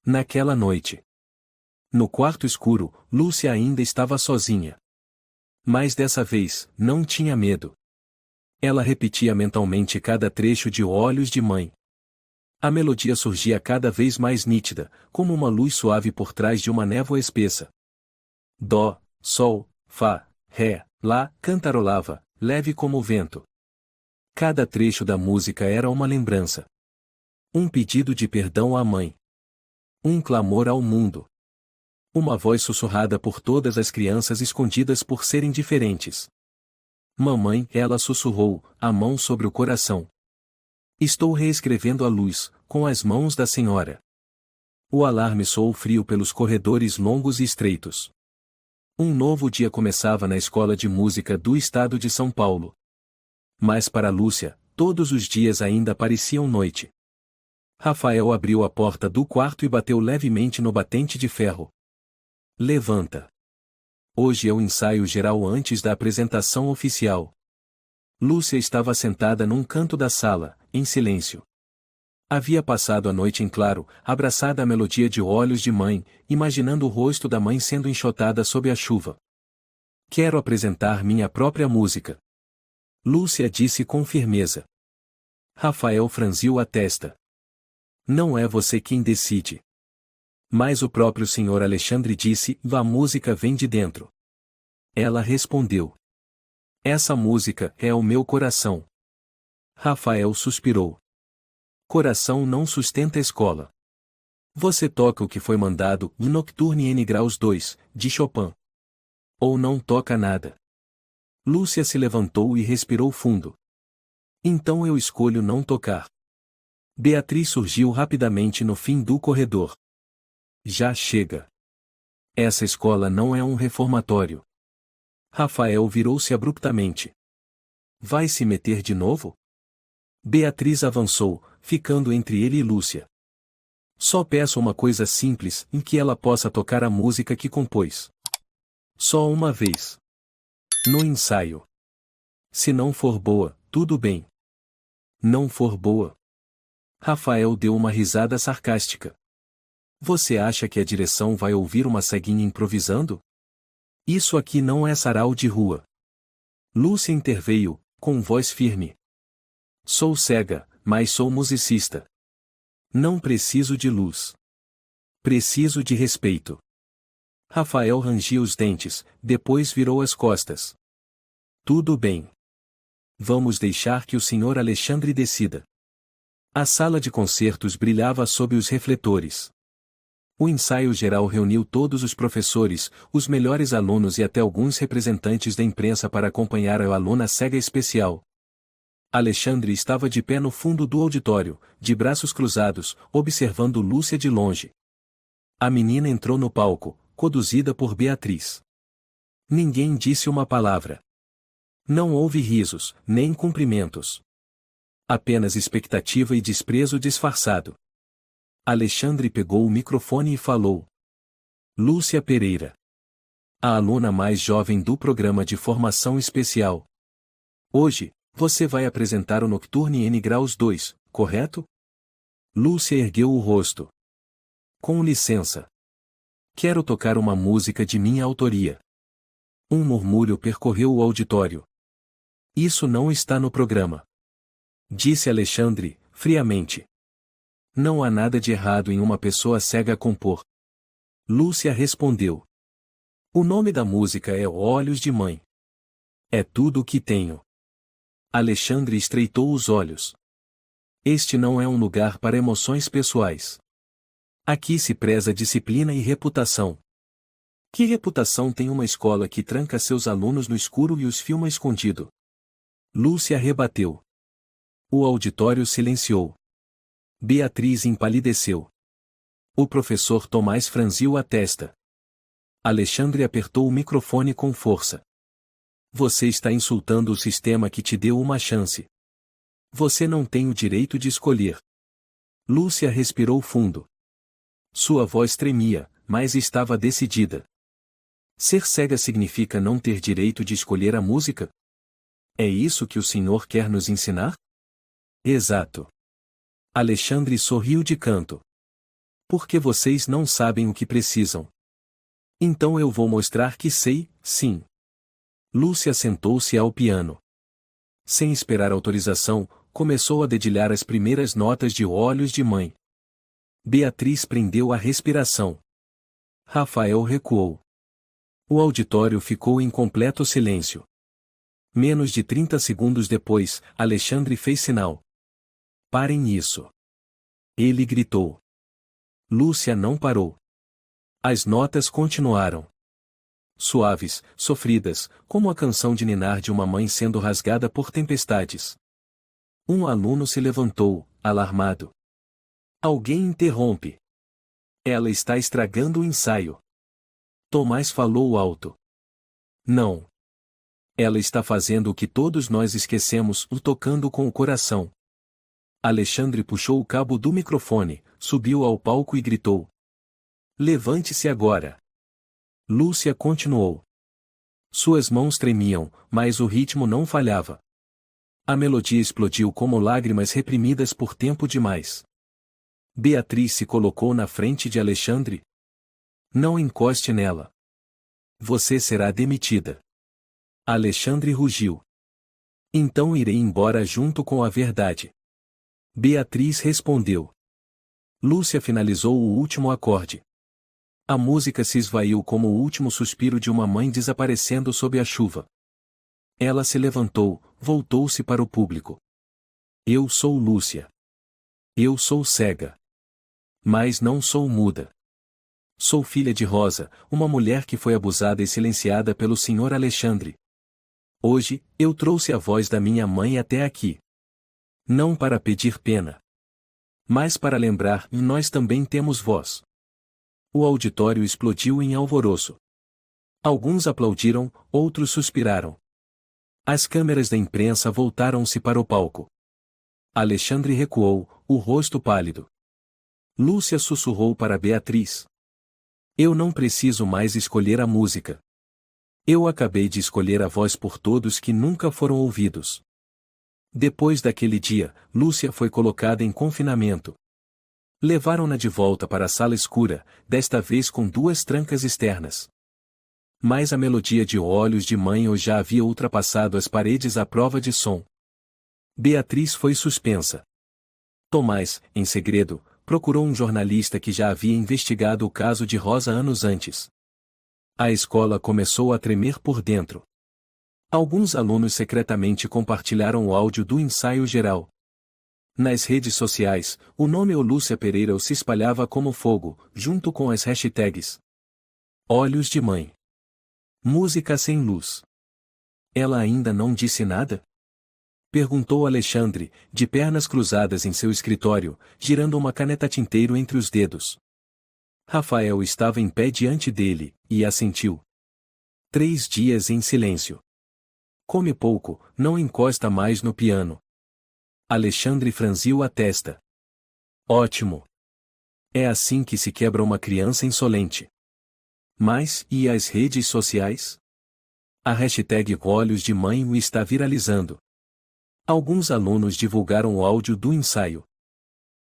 Naquela noite. No quarto escuro, Lúcia ainda estava sozinha. Mas dessa vez, não tinha medo. Ela repetia mentalmente cada trecho de Olhos de Mãe. A melodia surgia cada vez mais nítida, como uma luz suave por trás de uma névoa espessa. Dó, sol, fá, ré, lá, cantarolava, leve como o vento. Cada trecho da música era uma lembrança. Um pedido de perdão à mãe. Um clamor ao mundo. Uma voz sussurrada por todas as crianças escondidas por serem diferentes. Mamãe, ela sussurrou, a mão sobre o coração. Estou reescrevendo a luz, com as mãos da senhora. O alarme soou frio pelos corredores longos e estreitos. Um novo dia começava na escola de música do estado de São Paulo. Mas para Lúcia, todos os dias ainda pareciam noite. Rafael abriu a porta do quarto e bateu levemente no batente de ferro. Levanta. Hoje é o ensaio geral antes da apresentação oficial. Lúcia estava sentada num canto da sala, em silêncio. Havia passado a noite em claro, abraçada à melodia de Olhos de Mãe, imaginando o rosto da mãe sendo enxotada sob a chuva. Quero apresentar minha própria música. Lúcia disse com firmeza. Rafael franziu a testa. Não é você quem decide. Mas o próprio Sr. Alexandre disse, a música vem de dentro. Ela respondeu. Essa música é o meu coração. Rafael suspirou. Coração não sustenta escola. Você toca o que foi mandado, Nocturne N graus 2, de Chopin. Ou não toca nada. Lúcia se levantou e respirou fundo. Então eu escolho não tocar. Beatriz surgiu rapidamente no fim do corredor. Já chega. Essa escola não é um reformatório. Rafael virou-se abruptamente. Vai se meter de novo? Beatriz avançou, ficando entre ele e Lúcia. Só peço uma coisa simples, em que ela possa tocar a música que compôs. Só uma vez. No ensaio. Se não for boa, tudo bem. Não for boa. Rafael deu uma risada sarcástica. Você acha que a direção vai ouvir uma ceguinha improvisando? Isso aqui não é sarau de rua. Lúcia interveio, com voz firme. Sou cega, mas sou musicista. Não preciso de luz. Preciso de respeito. Rafael rangiu os dentes, depois virou as costas. Tudo bem. Vamos deixar que o Sr. Alexandre decida. A sala de concertos brilhava sob os refletores. O ensaio geral reuniu todos os professores, os melhores alunos e até alguns representantes da imprensa para acompanhar a aluna cega especial. Alexandre estava de pé no fundo do auditório, de braços cruzados, observando Lúcia de longe. A menina entrou no palco, conduzida por Beatriz. Ninguém disse uma palavra. Não houve risos, nem cumprimentos. Apenas expectativa e desprezo disfarçado. Alexandre pegou o microfone e falou. Lúcia Pereira. A aluna mais jovem do programa de formação especial. Hoje, você vai apresentar o Nocturne N graus 2, correto? Lúcia ergueu o rosto. Com licença. Quero tocar uma música de minha autoria. Um murmúrio percorreu o auditório. Isso não está no programa. Disse Alexandre, friamente. Não há nada de errado em uma pessoa cega compor. Lúcia respondeu. O nome da música é Olhos de Mãe. É tudo o que tenho. Alexandre estreitou os olhos. Este não é um lugar para emoções pessoais. Aqui se preza disciplina e reputação. Que reputação tem uma escola que tranca seus alunos no escuro e os filma escondido? Lúcia rebateu. O auditório silenciou. Beatriz empalideceu. O professor Tomás franziu a testa. Alexandre apertou o microfone com força. Você está insultando o sistema que te deu uma chance. Você não tem o direito de escolher. Lúcia respirou fundo. Sua voz tremia, mas estava decidida. Ser cega significa não ter direito de escolher a música? É isso que o senhor quer nos ensinar? Exato. Alexandre sorriu de canto. Porque vocês não sabem o que precisam. Então eu vou mostrar que sei, sim. Lúcia sentou-se ao piano. Sem esperar autorização, começou a dedilhar as primeiras notas de Olhos de Mãe. Beatriz prendeu a respiração. Rafael recuou. O auditório ficou em completo silêncio. Menos de 30 segundos depois, Alexandre fez sinal. Parem isso. Ele gritou. Lúcia não parou. As notas continuaram. Suaves, sofridas, como a canção de ninar de uma mãe sendo rasgada por tempestades. Um aluno se levantou, alarmado. Alguém interrompe. Ela está estragando o ensaio. Tomás falou alto. Não. Ela está fazendo o que todos nós esquecemos, o tocando com o coração. Alexandre puxou o cabo do microfone, subiu ao palco e gritou. Levante-se agora. Lúcia continuou. Suas mãos tremiam, mas o ritmo não falhava. A melodia explodiu como lágrimas reprimidas por tempo demais. Beatriz se colocou na frente de Alexandre. Não encoste nela. Você será demitida. Alexandre rugiu. Então irei embora junto com a verdade. Beatriz respondeu. Lúcia finalizou o último acorde. A música se esvaiu como o último suspiro de uma mãe desaparecendo sob a chuva. Ela se levantou, voltou-se para o público. Eu sou Lúcia. Eu sou cega. Mas não sou muda. Sou filha de Rosa, uma mulher que foi abusada e silenciada pelo Sr. Alexandre. Hoje, eu trouxe a voz da minha mãe até aqui. Não para pedir pena. Mas para lembrar, nós também temos voz. O auditório explodiu em alvoroço. Alguns aplaudiram, outros suspiraram. As câmeras da imprensa voltaram-se para o palco. Alexandre recuou, o rosto pálido. Lúcia sussurrou para Beatriz. Eu não preciso mais escolher a música. Eu acabei de escolher a voz por todos que nunca foram ouvidos. Depois daquele dia, Lúcia foi colocada em confinamento. Levaram-na de volta para a sala escura, desta vez com 2 trancas externas. Mas a melodia de Olhos de Mãe hoje já havia ultrapassado as paredes à prova de som. Beatriz foi suspensa. Tomás, em segredo, procurou um jornalista que já havia investigado o caso de Rosa anos antes. A escola começou a tremer por dentro. Alguns alunos secretamente compartilharam o áudio do ensaio geral. Nas redes sociais, o nome Lúcia Pereira se espalhava como fogo, junto com as hashtags Olhos de Mãe. Música sem luz. Ela ainda não disse nada? Perguntou Alexandre, de pernas cruzadas em seu escritório, girando uma caneta tinteiro entre os dedos. Rafael estava em pé diante dele, e assentiu. 3 dias em silêncio. Come pouco, não encosta mais no piano. Alexandre franziu a testa. Ótimo. É assim que se quebra uma criança insolente. Mas, e as redes sociais? A hashtag Olhos de Mãe o está viralizando. Alguns alunos divulgaram o áudio do ensaio.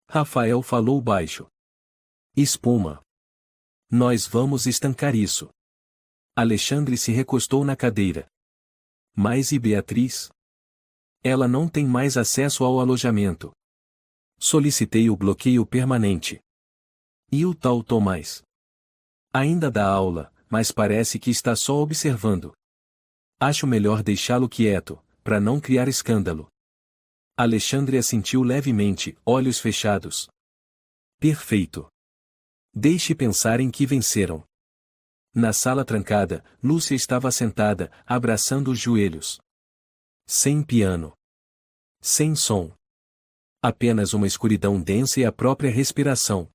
Rafael falou baixo. Espuma. Nós vamos estancar isso. Alexandre se recostou na cadeira. Mas e Beatriz? Ela não tem mais acesso ao alojamento. Solicitei o bloqueio permanente. E o tal Tomás? Ainda dá aula, mas parece que está só observando. Acho melhor deixá-lo quieto, para não criar escândalo. Alexandre assentiu levemente, olhos fechados. Perfeito. Deixe pensar em que venceram. Na sala trancada, Lúcia estava sentada, abraçando os joelhos. Sem piano. Sem som. Apenas uma escuridão densa e a própria respiração.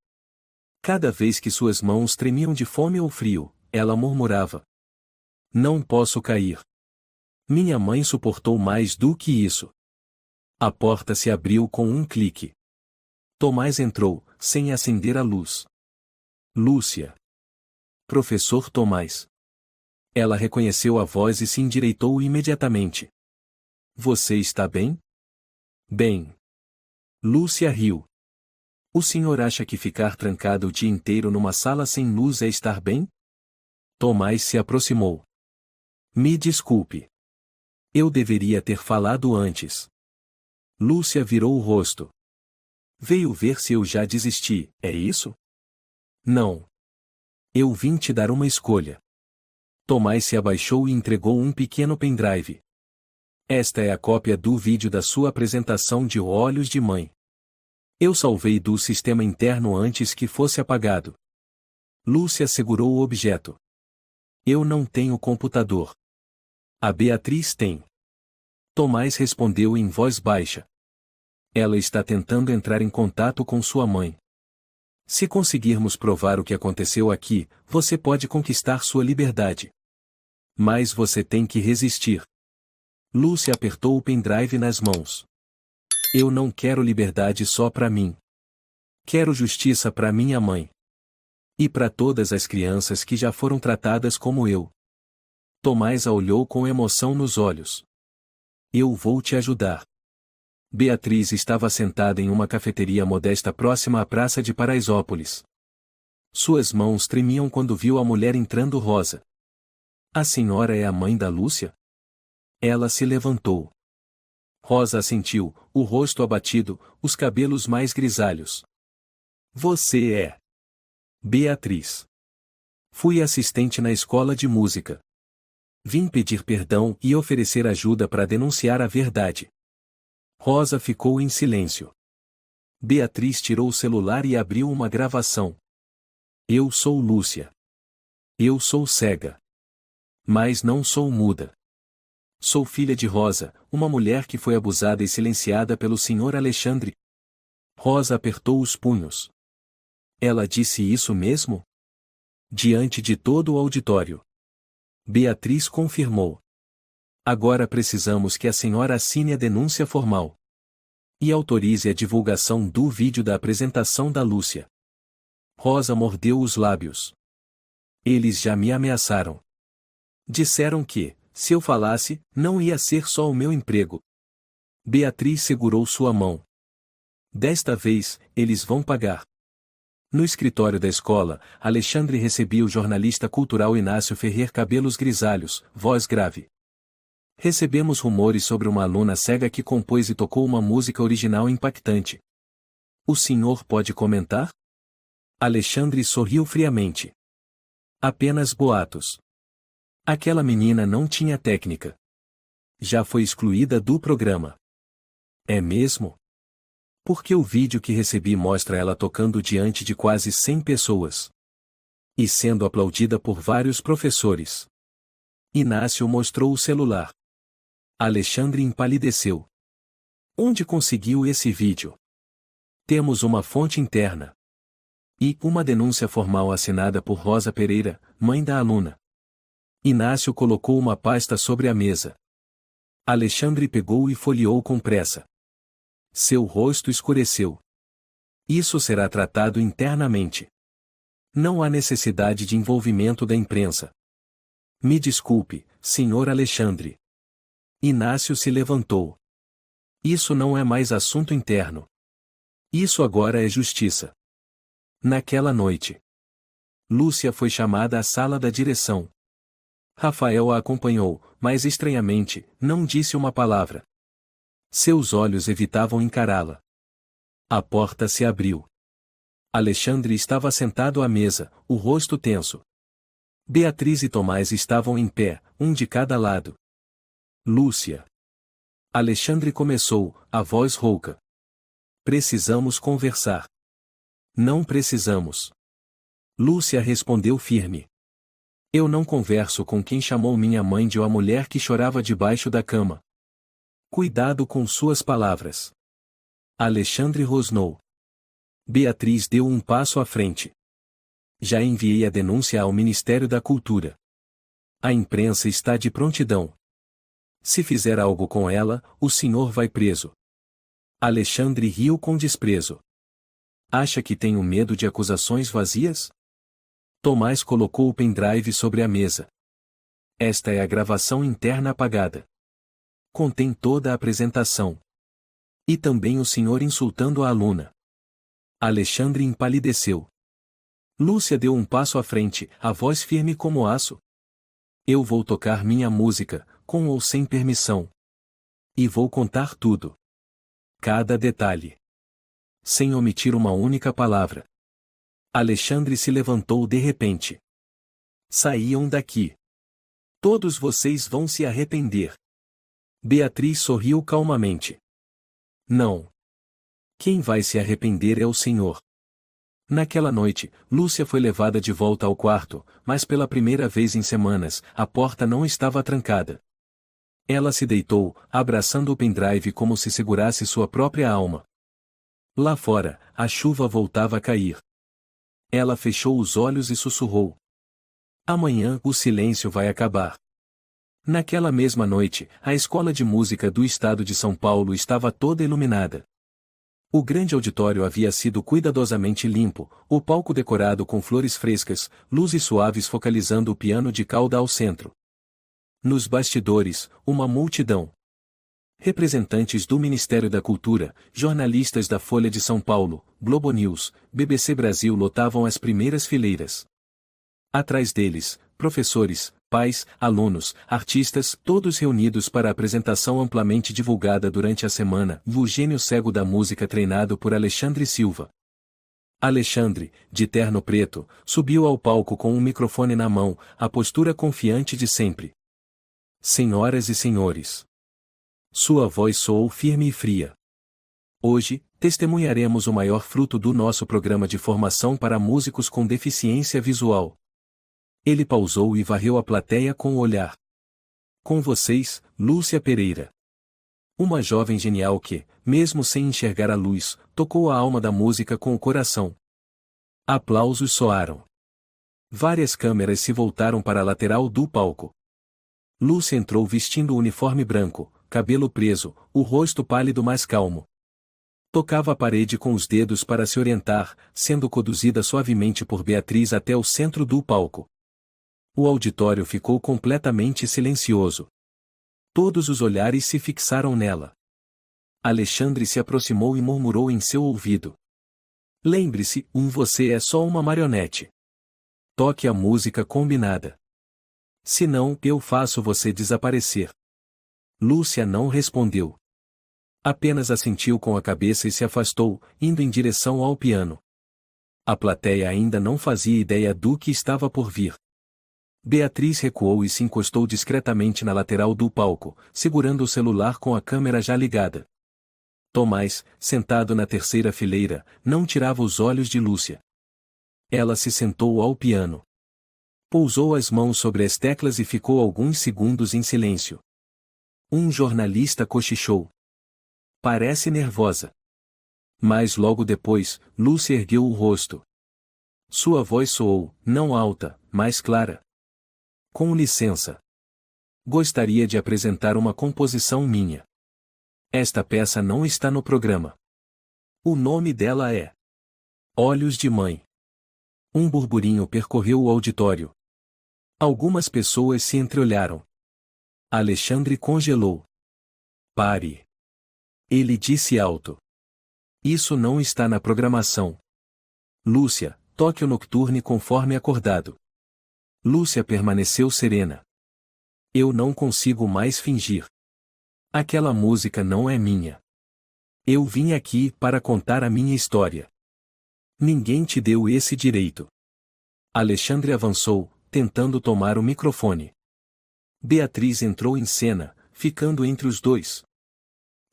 Cada vez que suas mãos tremiam de fome ou frio, ela murmurava. Não posso cair. Minha mãe suportou mais do que isso. A porta se abriu com um clique. Tomás entrou, sem acender a luz. Lúcia. Professor Tomás. Ela reconheceu a voz e se endireitou imediatamente. Você está bem? Bem. Lúcia riu. O senhor acha que ficar trancado o dia inteiro numa sala sem luz é estar bem? Tomás se aproximou. Me desculpe. Eu deveria ter falado antes. Lúcia virou o rosto. Veio ver se eu já desisti, é isso? Não. Eu vim te dar uma escolha. Tomás se abaixou e entregou um pequeno pendrive. Esta é a cópia do vídeo da sua apresentação de Olhos de Mãe. Eu salvei do sistema interno antes que fosse apagado. Lúcia segurou o objeto. Eu não tenho computador. A Beatriz tem. Tomás respondeu em voz baixa. Ela está tentando entrar em contato com sua mãe. Se conseguirmos provar o que aconteceu aqui, você pode conquistar sua liberdade. Mas você tem que resistir. Lúcia apertou o pendrive nas mãos. Eu não quero liberdade só para mim. Quero justiça para minha mãe. E para todas as crianças que já foram tratadas como eu. Tomás a olhou com emoção nos olhos. Eu vou te ajudar. Beatriz estava sentada em uma cafeteria modesta próxima à praça de Paraisópolis. Suas mãos tremiam quando viu a mulher entrando rosa. A senhora é a mãe da Lúcia? Ela se levantou. Rosa assentiu, o rosto abatido, os cabelos mais grisalhos. Você é Beatriz. Fui assistente na escola de música. Vim pedir perdão e oferecer ajuda para denunciar a verdade. Rosa ficou em silêncio. Beatriz tirou o celular e abriu uma gravação. Eu sou Lúcia. Eu sou cega. Mas não sou muda. Sou filha de Rosa, uma mulher que foi abusada e silenciada pelo Sr. Alexandre. Rosa apertou os punhos. Ela disse isso mesmo? Diante de todo o auditório. Beatriz confirmou. Agora precisamos que a senhora assine a denúncia formal. E autorize a divulgação do vídeo da apresentação da Lúcia. Rosa mordeu os lábios. Eles já me ameaçaram. Disseram que, se eu falasse, não ia ser só o meu emprego. Beatriz segurou sua mão. Desta vez, eles vão pagar. No escritório da escola, Alexandre recebia o jornalista cultural Inácio Ferrer, cabelos grisalhos, voz grave. Recebemos rumores sobre uma aluna cega que compôs e tocou uma música original impactante. O senhor pode comentar? Alexandre sorriu friamente. Apenas boatos. Aquela menina não tinha técnica. Já foi excluída do programa. É mesmo? Porque o vídeo que recebi mostra ela tocando diante de quase 100 pessoas. E sendo aplaudida por vários professores. Inácio mostrou o celular. Alexandre empalideceu. Onde conseguiu esse vídeo? Temos uma fonte interna. E uma denúncia formal assinada por Rosa Pereira, mãe da aluna. Inácio colocou uma pasta sobre a mesa. Alexandre pegou e folheou com pressa. Seu rosto escureceu. Isso será tratado internamente. Não há necessidade de envolvimento da imprensa. Me desculpe, Sr. Alexandre. Inácio se levantou. Isso não é mais assunto interno. Isso agora é justiça. Naquela noite, Lúcia foi chamada à sala da direção. Rafael a acompanhou, mas estranhamente, não disse uma palavra. Seus olhos evitavam encará-la. A porta se abriu. Alexandre estava sentado à mesa, o rosto tenso. Beatriz e Tomás estavam em pé, um de cada lado. Lúcia. Alexandre começou, a voz rouca. Precisamos conversar. Não precisamos. Lúcia respondeu firme. Eu não converso com quem chamou minha mãe de uma mulher que chorava debaixo da cama. Cuidado com suas palavras. Alexandre rosnou. Beatriz deu um passo à frente. Já enviei a denúncia ao Ministério da Cultura. A imprensa está de prontidão. Se fizer algo com ela, o senhor vai preso. Alexandre riu com desprezo. Acha que tenho medo de acusações vazias? Tomás colocou o pendrive sobre a mesa. Esta é a gravação interna apagada. Contém toda a apresentação. E também o senhor insultando a aluna. Alexandre empalideceu. Lúcia deu um passo à frente, a voz firme como aço. Eu vou tocar minha música, com ou sem permissão. E vou contar tudo. Cada detalhe. Sem omitir uma única palavra. Alexandre se levantou de repente. Saiam daqui. Todos vocês vão se arrepender. Beatriz sorriu calmamente. Não. Quem vai se arrepender é o senhor. Naquela noite, Lúcia foi levada de volta ao quarto, mas pela primeira vez em semanas, a porta não estava trancada. Ela se deitou, abraçando o pendrive como se segurasse sua própria alma. Lá fora, a chuva voltava a cair. Ela fechou os olhos e sussurrou: amanhã o silêncio vai acabar. Naquela mesma noite, a escola de música do estado de São Paulo estava toda iluminada. O grande auditório havia sido cuidadosamente limpo, o palco decorado com flores frescas, luzes suaves focalizando o piano de cauda ao centro. Nos bastidores, uma multidão. Representantes do Ministério da Cultura, jornalistas da Folha de São Paulo, Globo News, BBC Brasil lotavam as primeiras fileiras. Atrás deles, professores, pais, alunos, artistas, todos reunidos para a apresentação amplamente divulgada durante a semana, O Gênio Cego da Música treinado por Alexandre Silva. Alexandre, de terno preto, subiu ao palco com um microfone na mão, a postura confiante de sempre. Senhoras e senhores. Sua voz soou firme e fria. Hoje, testemunharemos o maior fruto do nosso programa de formação para músicos com deficiência visual. Ele pausou e varreu a plateia com o olhar. Com vocês, Lúcia Pereira. Uma jovem genial que, mesmo sem enxergar a luz, tocou a alma da música com o coração. Aplausos soaram. Várias câmeras se voltaram para a lateral do palco. Lúcia entrou vestindo o uniforme branco, cabelo preso, o rosto pálido mas calmo. Tocava a parede com os dedos para se orientar, sendo conduzida suavemente por Beatriz até o centro do palco. O auditório ficou completamente silencioso. Todos os olhares se fixaram nela. Alexandre se aproximou e murmurou em seu ouvido: lembre-se, você é só uma marionete. Toque a música combinada. Senão, eu faço você desaparecer. Lúcia não respondeu. Apenas assentiu com a cabeça e se afastou, indo em direção ao piano. A plateia ainda não fazia ideia do que estava por vir. Beatriz recuou e se encostou discretamente na lateral do palco, segurando o celular com a câmera já ligada. Tomás, sentado na terceira fileira, não tirava os olhos de Lúcia. Ela se sentou ao piano. Pousou as mãos sobre as teclas e ficou alguns segundos em silêncio. Um jornalista cochichou: parece nervosa. Mas logo depois, Lúcia ergueu o rosto. Sua voz soou, não alta, mas clara. Com licença. Gostaria de apresentar uma composição minha. Esta peça não está no programa. O nome dela é Olhos de Mãe. Um burburinho percorreu o auditório. Algumas pessoas se entreolharam. Alexandre congelou. Pare. Ele disse alto. Isso não está na programação. Lúcia, toque o nocturne conforme acordado. Lúcia permaneceu serena. Eu não consigo mais fingir. Aquela música não é minha. Eu vim aqui para contar a minha história. Ninguém te deu esse direito. Alexandre avançou, tentando tomar o microfone. Beatriz entrou em cena, ficando entre os dois.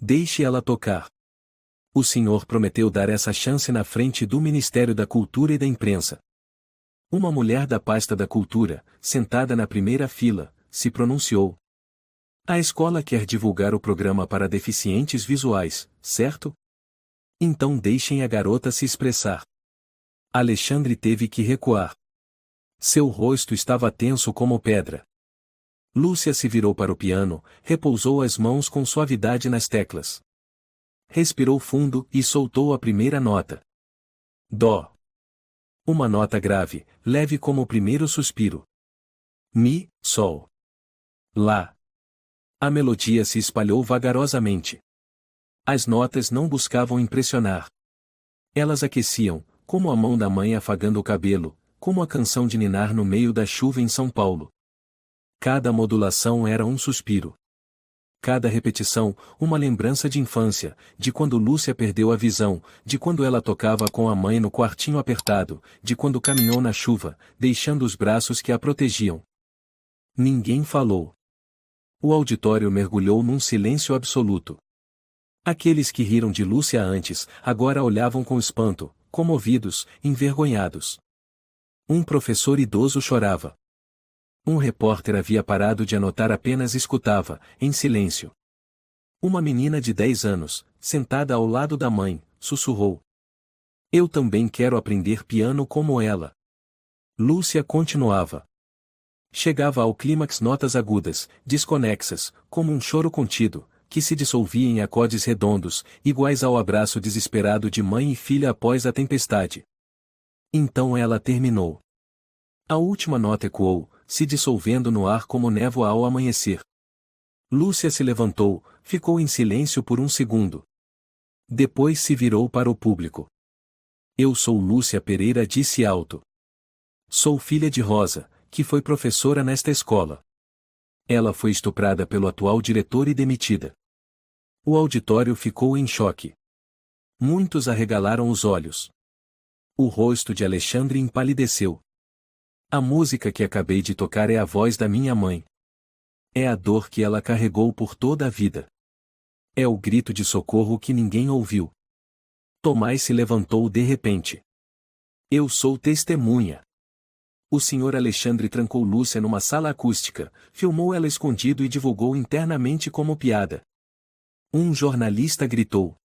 Deixe ela tocar. O senhor prometeu dar essa chance na frente do Ministério da Cultura e da Imprensa. Uma mulher da pasta da cultura, sentada na primeira fila, se pronunciou. A escola quer divulgar o programa para deficientes visuais, certo? Então deixem a garota se expressar. Alexandre teve que recuar. Seu rosto estava tenso como pedra. Lúcia se virou para o piano, repousou as mãos com suavidade nas teclas. Respirou fundo e soltou a primeira nota. Dó. Uma nota grave, leve como o primeiro suspiro. Mi, sol. Lá. A melodia se espalhou vagarosamente. As notas não buscavam impressionar. Elas aqueciam, como a mão da mãe afagando o cabelo, como a canção de ninar no meio da chuva em São Paulo. Cada modulação era um suspiro. Cada repetição, uma lembrança de infância, de quando Lúcia perdeu a visão, de quando ela tocava com a mãe no quartinho apertado, de quando caminhou na chuva, deixando os braços que a protegiam. Ninguém falou. O auditório mergulhou num silêncio absoluto. Aqueles que riram de Lúcia antes, agora olhavam com espanto, comovidos, envergonhados. Um professor idoso chorava. Um repórter havia parado de anotar, apenas escutava, em silêncio. Uma menina de 10 anos, sentada ao lado da mãe, sussurrou: "Eu também quero aprender piano como ela." Lúcia continuava. Chegava ao clímax, notas agudas, desconexas, como um choro contido, que se dissolvia em acordes redondos, iguais ao abraço desesperado de mãe e filha após a tempestade. Então ela terminou. A última nota ecoou, se dissolvendo no ar como névoa ao amanhecer. Lúcia se levantou, ficou em silêncio por um segundo. Depois se virou para o público. "Eu sou Lúcia Pereira", disse alto. "Sou filha de Rosa, que foi professora nesta escola. Ela foi estuprada pelo atual diretor e demitida." O auditório ficou em choque. Muitos arregalaram os olhos. O rosto de Alexandre empalideceu. "A música que acabei de tocar é a voz da minha mãe. É a dor que ela carregou por toda a vida. É o grito de socorro que ninguém ouviu." Tomás se levantou de repente. "Eu sou testemunha." O senhor Alexandre trancou Lúcia numa sala acústica, filmou ela escondido e divulgou internamente como piada. Um jornalista gritou: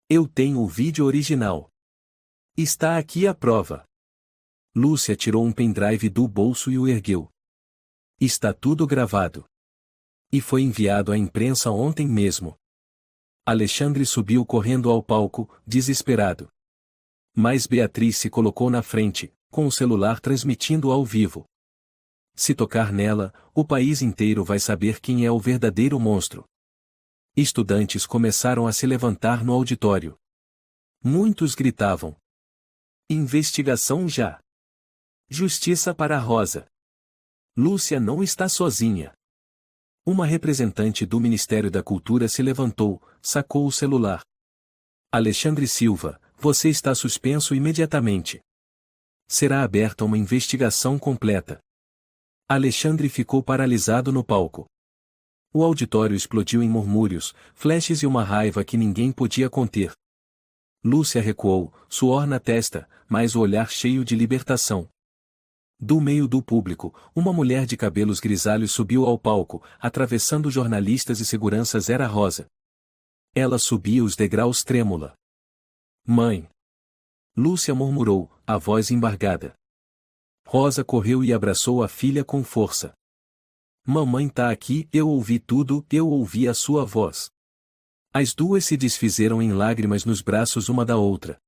"Eu tenho o vídeo original. Está aqui a prova." Lúcia tirou um pendrive do bolso e o ergueu. "Está tudo gravado. E foi enviado à imprensa ontem mesmo." Alexandre subiu correndo ao palco, desesperado. Mas Beatriz se colocou na frente, com o celular transmitindo ao vivo. "Se tocar nela, o país inteiro vai saber quem é o verdadeiro monstro." Estudantes começaram a se levantar no auditório. Muitos gritavam: "Investigação já! Justiça para Rosa! Lúcia não está sozinha." Uma representante do Ministério da Cultura se levantou, sacou o celular. "Alexandre Silva, você está suspenso imediatamente. Será aberta uma investigação completa." Alexandre ficou paralisado no palco. O auditório explodiu em murmúrios, flashes e uma raiva que ninguém podia conter. Lúcia recuou, suor na testa, mas o olhar cheio de libertação. Do meio do público, uma mulher de cabelos grisalhos subiu ao palco, atravessando jornalistas e seguranças. Era Rosa. Ela subia os degraus trêmula. "Mãe!" Lúcia murmurou, a voz embargada. Rosa correu e abraçou a filha com força. "Mamãe tá aqui, eu ouvi tudo, eu ouvi a sua voz." As duas se desfizeram em lágrimas nos braços uma da outra.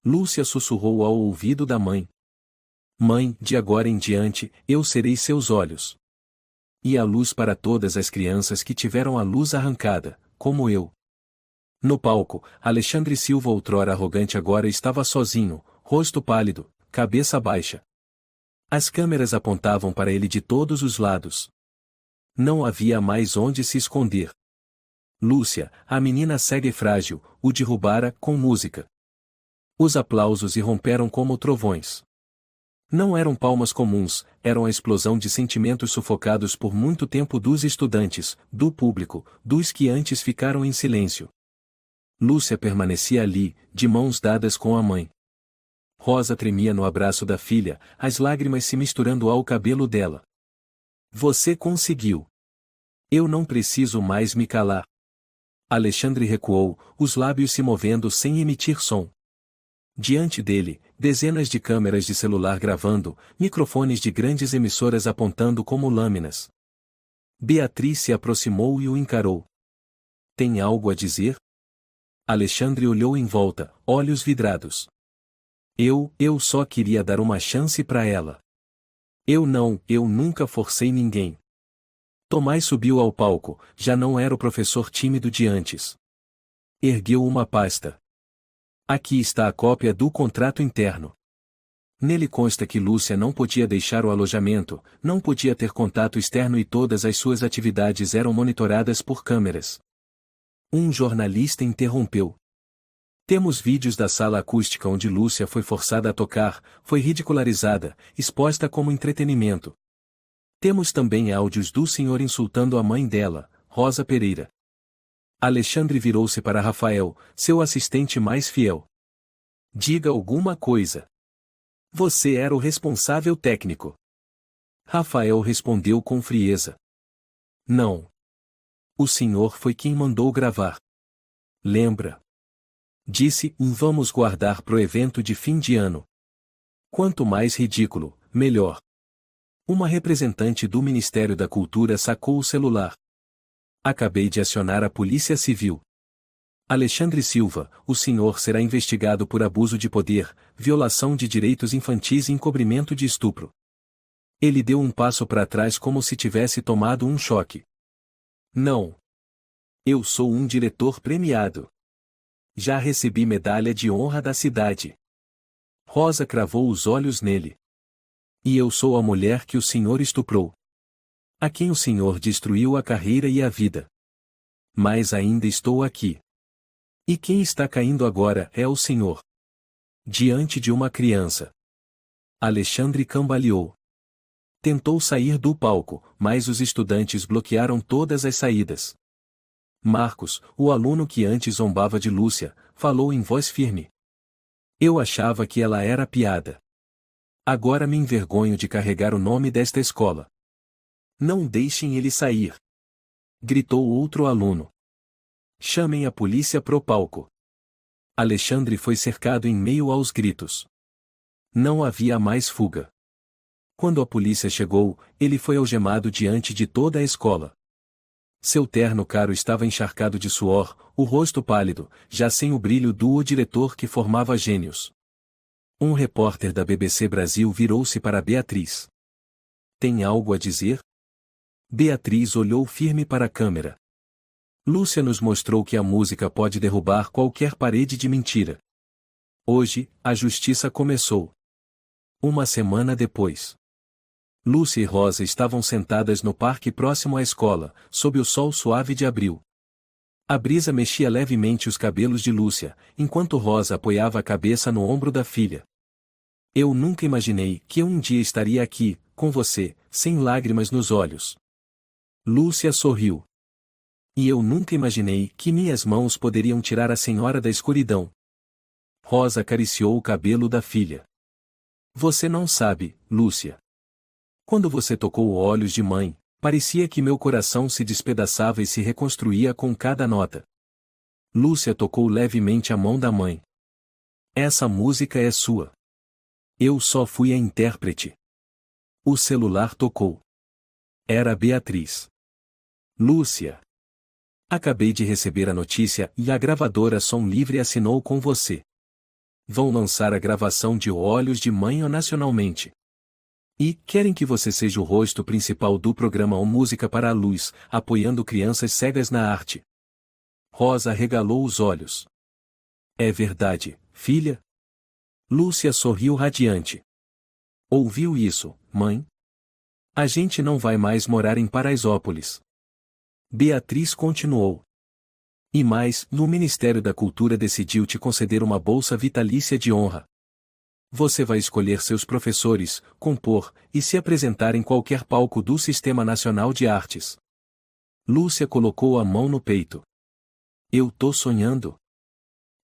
Lúcia sussurrou ao ouvido da mãe: "Mãe, de agora em diante, eu serei seus olhos. E a luz para todas as crianças que tiveram a luz arrancada, como eu." No palco, Alexandre Silva, outrora arrogante, agora estava sozinho, rosto pálido, cabeça baixa. As câmeras apontavam para ele de todos os lados. Não havia mais onde se esconder. Lúcia, a menina cega e frágil, o derrubara com música. Os aplausos irromperam como trovões. Não eram palmas comuns, eram a explosão de sentimentos sufocados por muito tempo dos estudantes, do público, dos que antes ficaram em silêncio. Lúcia permanecia ali, de mãos dadas com a mãe. Rosa tremia no abraço da filha, as lágrimas se misturando ao cabelo dela. "Você conseguiu. Eu não preciso mais me calar." Alexandre recuou, os lábios se movendo sem emitir som. Diante dele, dezenas de câmeras de celular gravando, microfones de grandes emissoras apontando como lâminas. Beatriz se aproximou e o encarou. "Tem algo a dizer?" Alexandre olhou em volta, olhos vidrados. Eu só queria dar uma chance para ela. Eu nunca forcei ninguém." Tomás subiu ao palco, já não era o professor tímido de antes. Ergueu uma pasta. "Aqui está a cópia do contrato interno. Nele consta que Lúcia não podia deixar o alojamento, não podia ter contato externo e todas as suas atividades eram monitoradas por câmeras." Um jornalista interrompeu. "Temos vídeos da sala acústica onde Lúcia foi forçada a tocar, foi ridicularizada, exposta como entretenimento. Temos também áudios do senhor insultando a mãe dela, Rosa Pereira." Alexandre virou-se para Rafael, seu assistente mais fiel. Diga alguma coisa. Você era o responsável técnico. Rafael respondeu com frieza. Não. O senhor foi quem mandou gravar. Lembra? Disse, vamos guardar pro evento de fim de ano. Quanto mais ridículo, melhor. Uma representante do Ministério da Cultura sacou o celular. Acabei de acionar a Polícia Civil. Alexandre Silva, o senhor será investigado por abuso de poder, violação de direitos infantis e encobrimento de estupro. Ele deu um passo para trás como se tivesse tomado um choque. Não. Eu sou um diretor premiado. Já recebi medalha de honra da cidade. Rosa cravou os olhos nele. E eu sou a mulher que o senhor estuprou. A quem o senhor destruiu a carreira e a vida. Mas ainda estou aqui. E quem está caindo agora é o senhor. Diante de uma criança. Alexandre cambaleou. Tentou sair do palco, mas os estudantes bloquearam todas as saídas. Marcos, o aluno que antes zombava de Lúcia, falou em voz firme. Eu achava que ela era piada. Agora me envergonho de carregar o nome desta escola. Não deixem ele sair. Gritou outro aluno. Chamem a polícia pro palco. Alexandre foi cercado em meio aos gritos. Não havia mais fuga. Quando a polícia chegou, ele foi algemado diante de toda a escola. Seu terno caro estava encharcado de suor, o rosto pálido, já sem o brilho do diretor que formava gênios. Um repórter da BBC Brasil virou-se para Beatriz. Tem algo a dizer? Beatriz olhou firme para a câmera. Lúcia nos mostrou que a música pode derrubar qualquer parede de mentira. Hoje, a justiça começou. Uma semana depois. Lúcia e Rosa estavam sentadas no parque próximo à escola, sob o sol suave de abril. A brisa mexia levemente os cabelos de Lúcia, enquanto Rosa apoiava a cabeça no ombro da filha. Eu nunca imaginei que eu um dia estaria aqui, com você, sem lágrimas nos olhos. Lúcia sorriu. E eu nunca imaginei que minhas mãos poderiam tirar a senhora da escuridão. Rosa acariciou o cabelo da filha. Você não sabe, Lúcia. Quando você tocou Olhos de Mãe, parecia que meu coração se despedaçava e se reconstruía com cada nota. Lúcia tocou levemente a mão da mãe. Essa música é sua. Eu só fui a intérprete. O celular tocou. Era Beatriz. Lúcia. Acabei de receber a notícia e a gravadora Som Livre assinou com você. Vão lançar a gravação de Olhos de Mãe nacionalmente. E querem que você seja o rosto principal do programa O Música para a Luz, apoiando crianças cegas na arte. Rosa regalou os olhos. É verdade, filha? Lúcia sorriu radiante. Ouviu isso, mãe? A gente não vai mais morar em Paraisópolis. Beatriz continuou. E mais, no Ministério da Cultura decidiu te conceder uma bolsa vitalícia de honra. Você vai escolher seus professores, compor, e se apresentar em qualquer palco do Sistema Nacional de Artes. Lúcia colocou a mão no peito. Eu tô sonhando?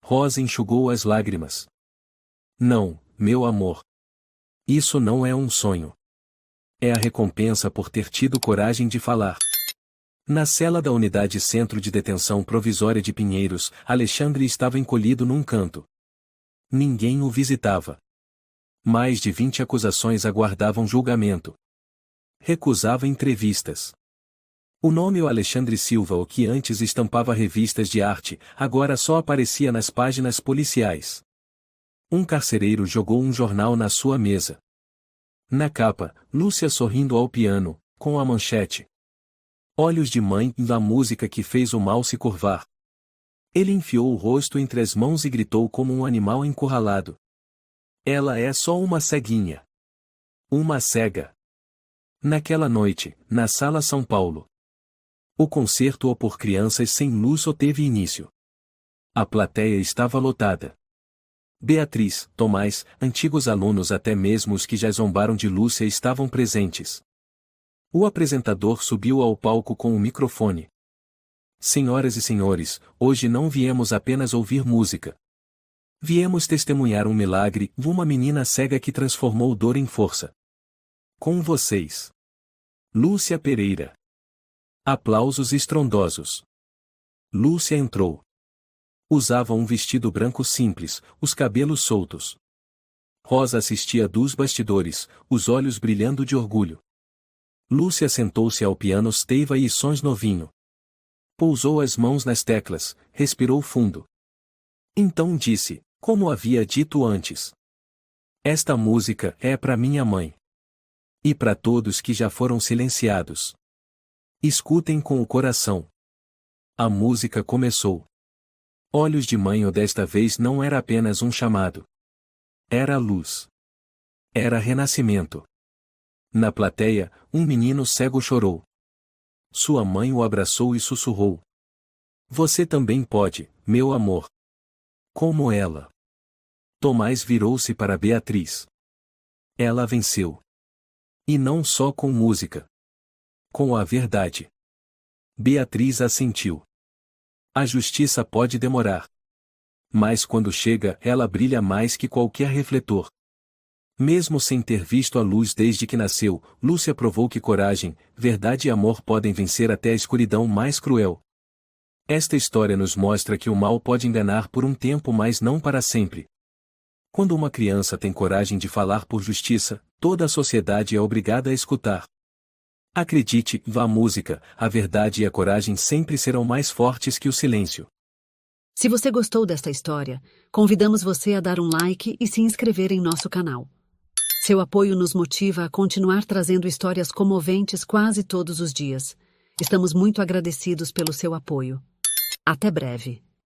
Rosa enxugou as lágrimas. Não, meu amor. Isso não é um sonho. É a recompensa por ter tido coragem de falar. Na cela da Unidade Centro de Detenção Provisória de Pinheiros, Alexandre estava encolhido num canto. Ninguém o visitava. Mais de 20 acusações aguardavam julgamento. Recusava entrevistas. O nome Alexandre Silva, o que antes estampava revistas de arte, agora só aparecia nas páginas policiais. Um carcereiro jogou um jornal na sua mesa. Na capa, Lúcia sorrindo ao piano, com a manchete. Olhos de Mãe, da música que fez o mal se curvar. Ele enfiou o rosto entre as mãos e gritou como um animal encurralado. Ela é só uma ceguinha. Uma cega. Naquela noite, na Sala São Paulo. O concerto O Por Crianças Sem Luz só teve início. A plateia estava lotada. Beatriz, Tomás, antigos alunos até mesmo os que já zombaram de Lúcia estavam presentes. O apresentador subiu ao palco com o microfone. Senhoras e senhores, hoje não viemos apenas ouvir música. Viemos testemunhar um milagre, uma menina cega que transformou dor em força. Com vocês, Lúcia Pereira. Aplausos estrondosos. Lúcia entrou. Usava um vestido branco simples, os cabelos soltos. Rosa assistia dos bastidores, os olhos brilhando de orgulho. Lúcia sentou-se ao piano Steva e Sons novinho. Pousou as mãos nas teclas, respirou fundo. Então disse, como havia dito antes: esta música é para minha mãe. E para todos que já foram silenciados. Escutem com o coração. A música começou. Olhos de Mãe desta vez não era apenas um chamado. Era luz. Era renascimento. Na plateia, um menino cego chorou. Sua mãe o abraçou e sussurrou: você também pode, meu amor. Como ela. Tomás virou-se para Beatriz. Ela venceu. E não só com música. Com a verdade. Beatriz assentiu. A justiça pode demorar. Mas quando chega, ela brilha mais que qualquer refletor. Mesmo sem ter visto a luz desde que nasceu, Lúcia provou que coragem, verdade e amor podem vencer até a escuridão mais cruel. Esta história nos mostra que o mal pode enganar por um tempo, mas não para sempre. Quando uma criança tem coragem de falar por justiça, toda a sociedade é obrigada a escutar. Acredite, a música, a verdade e a coragem sempre serão mais fortes que o silêncio. Se você gostou desta história, convidamos você a dar um like e se inscrever em nosso canal. Seu apoio nos motiva a continuar trazendo histórias comoventes quase todos os dias. Estamos muito agradecidos pelo seu apoio. Até breve.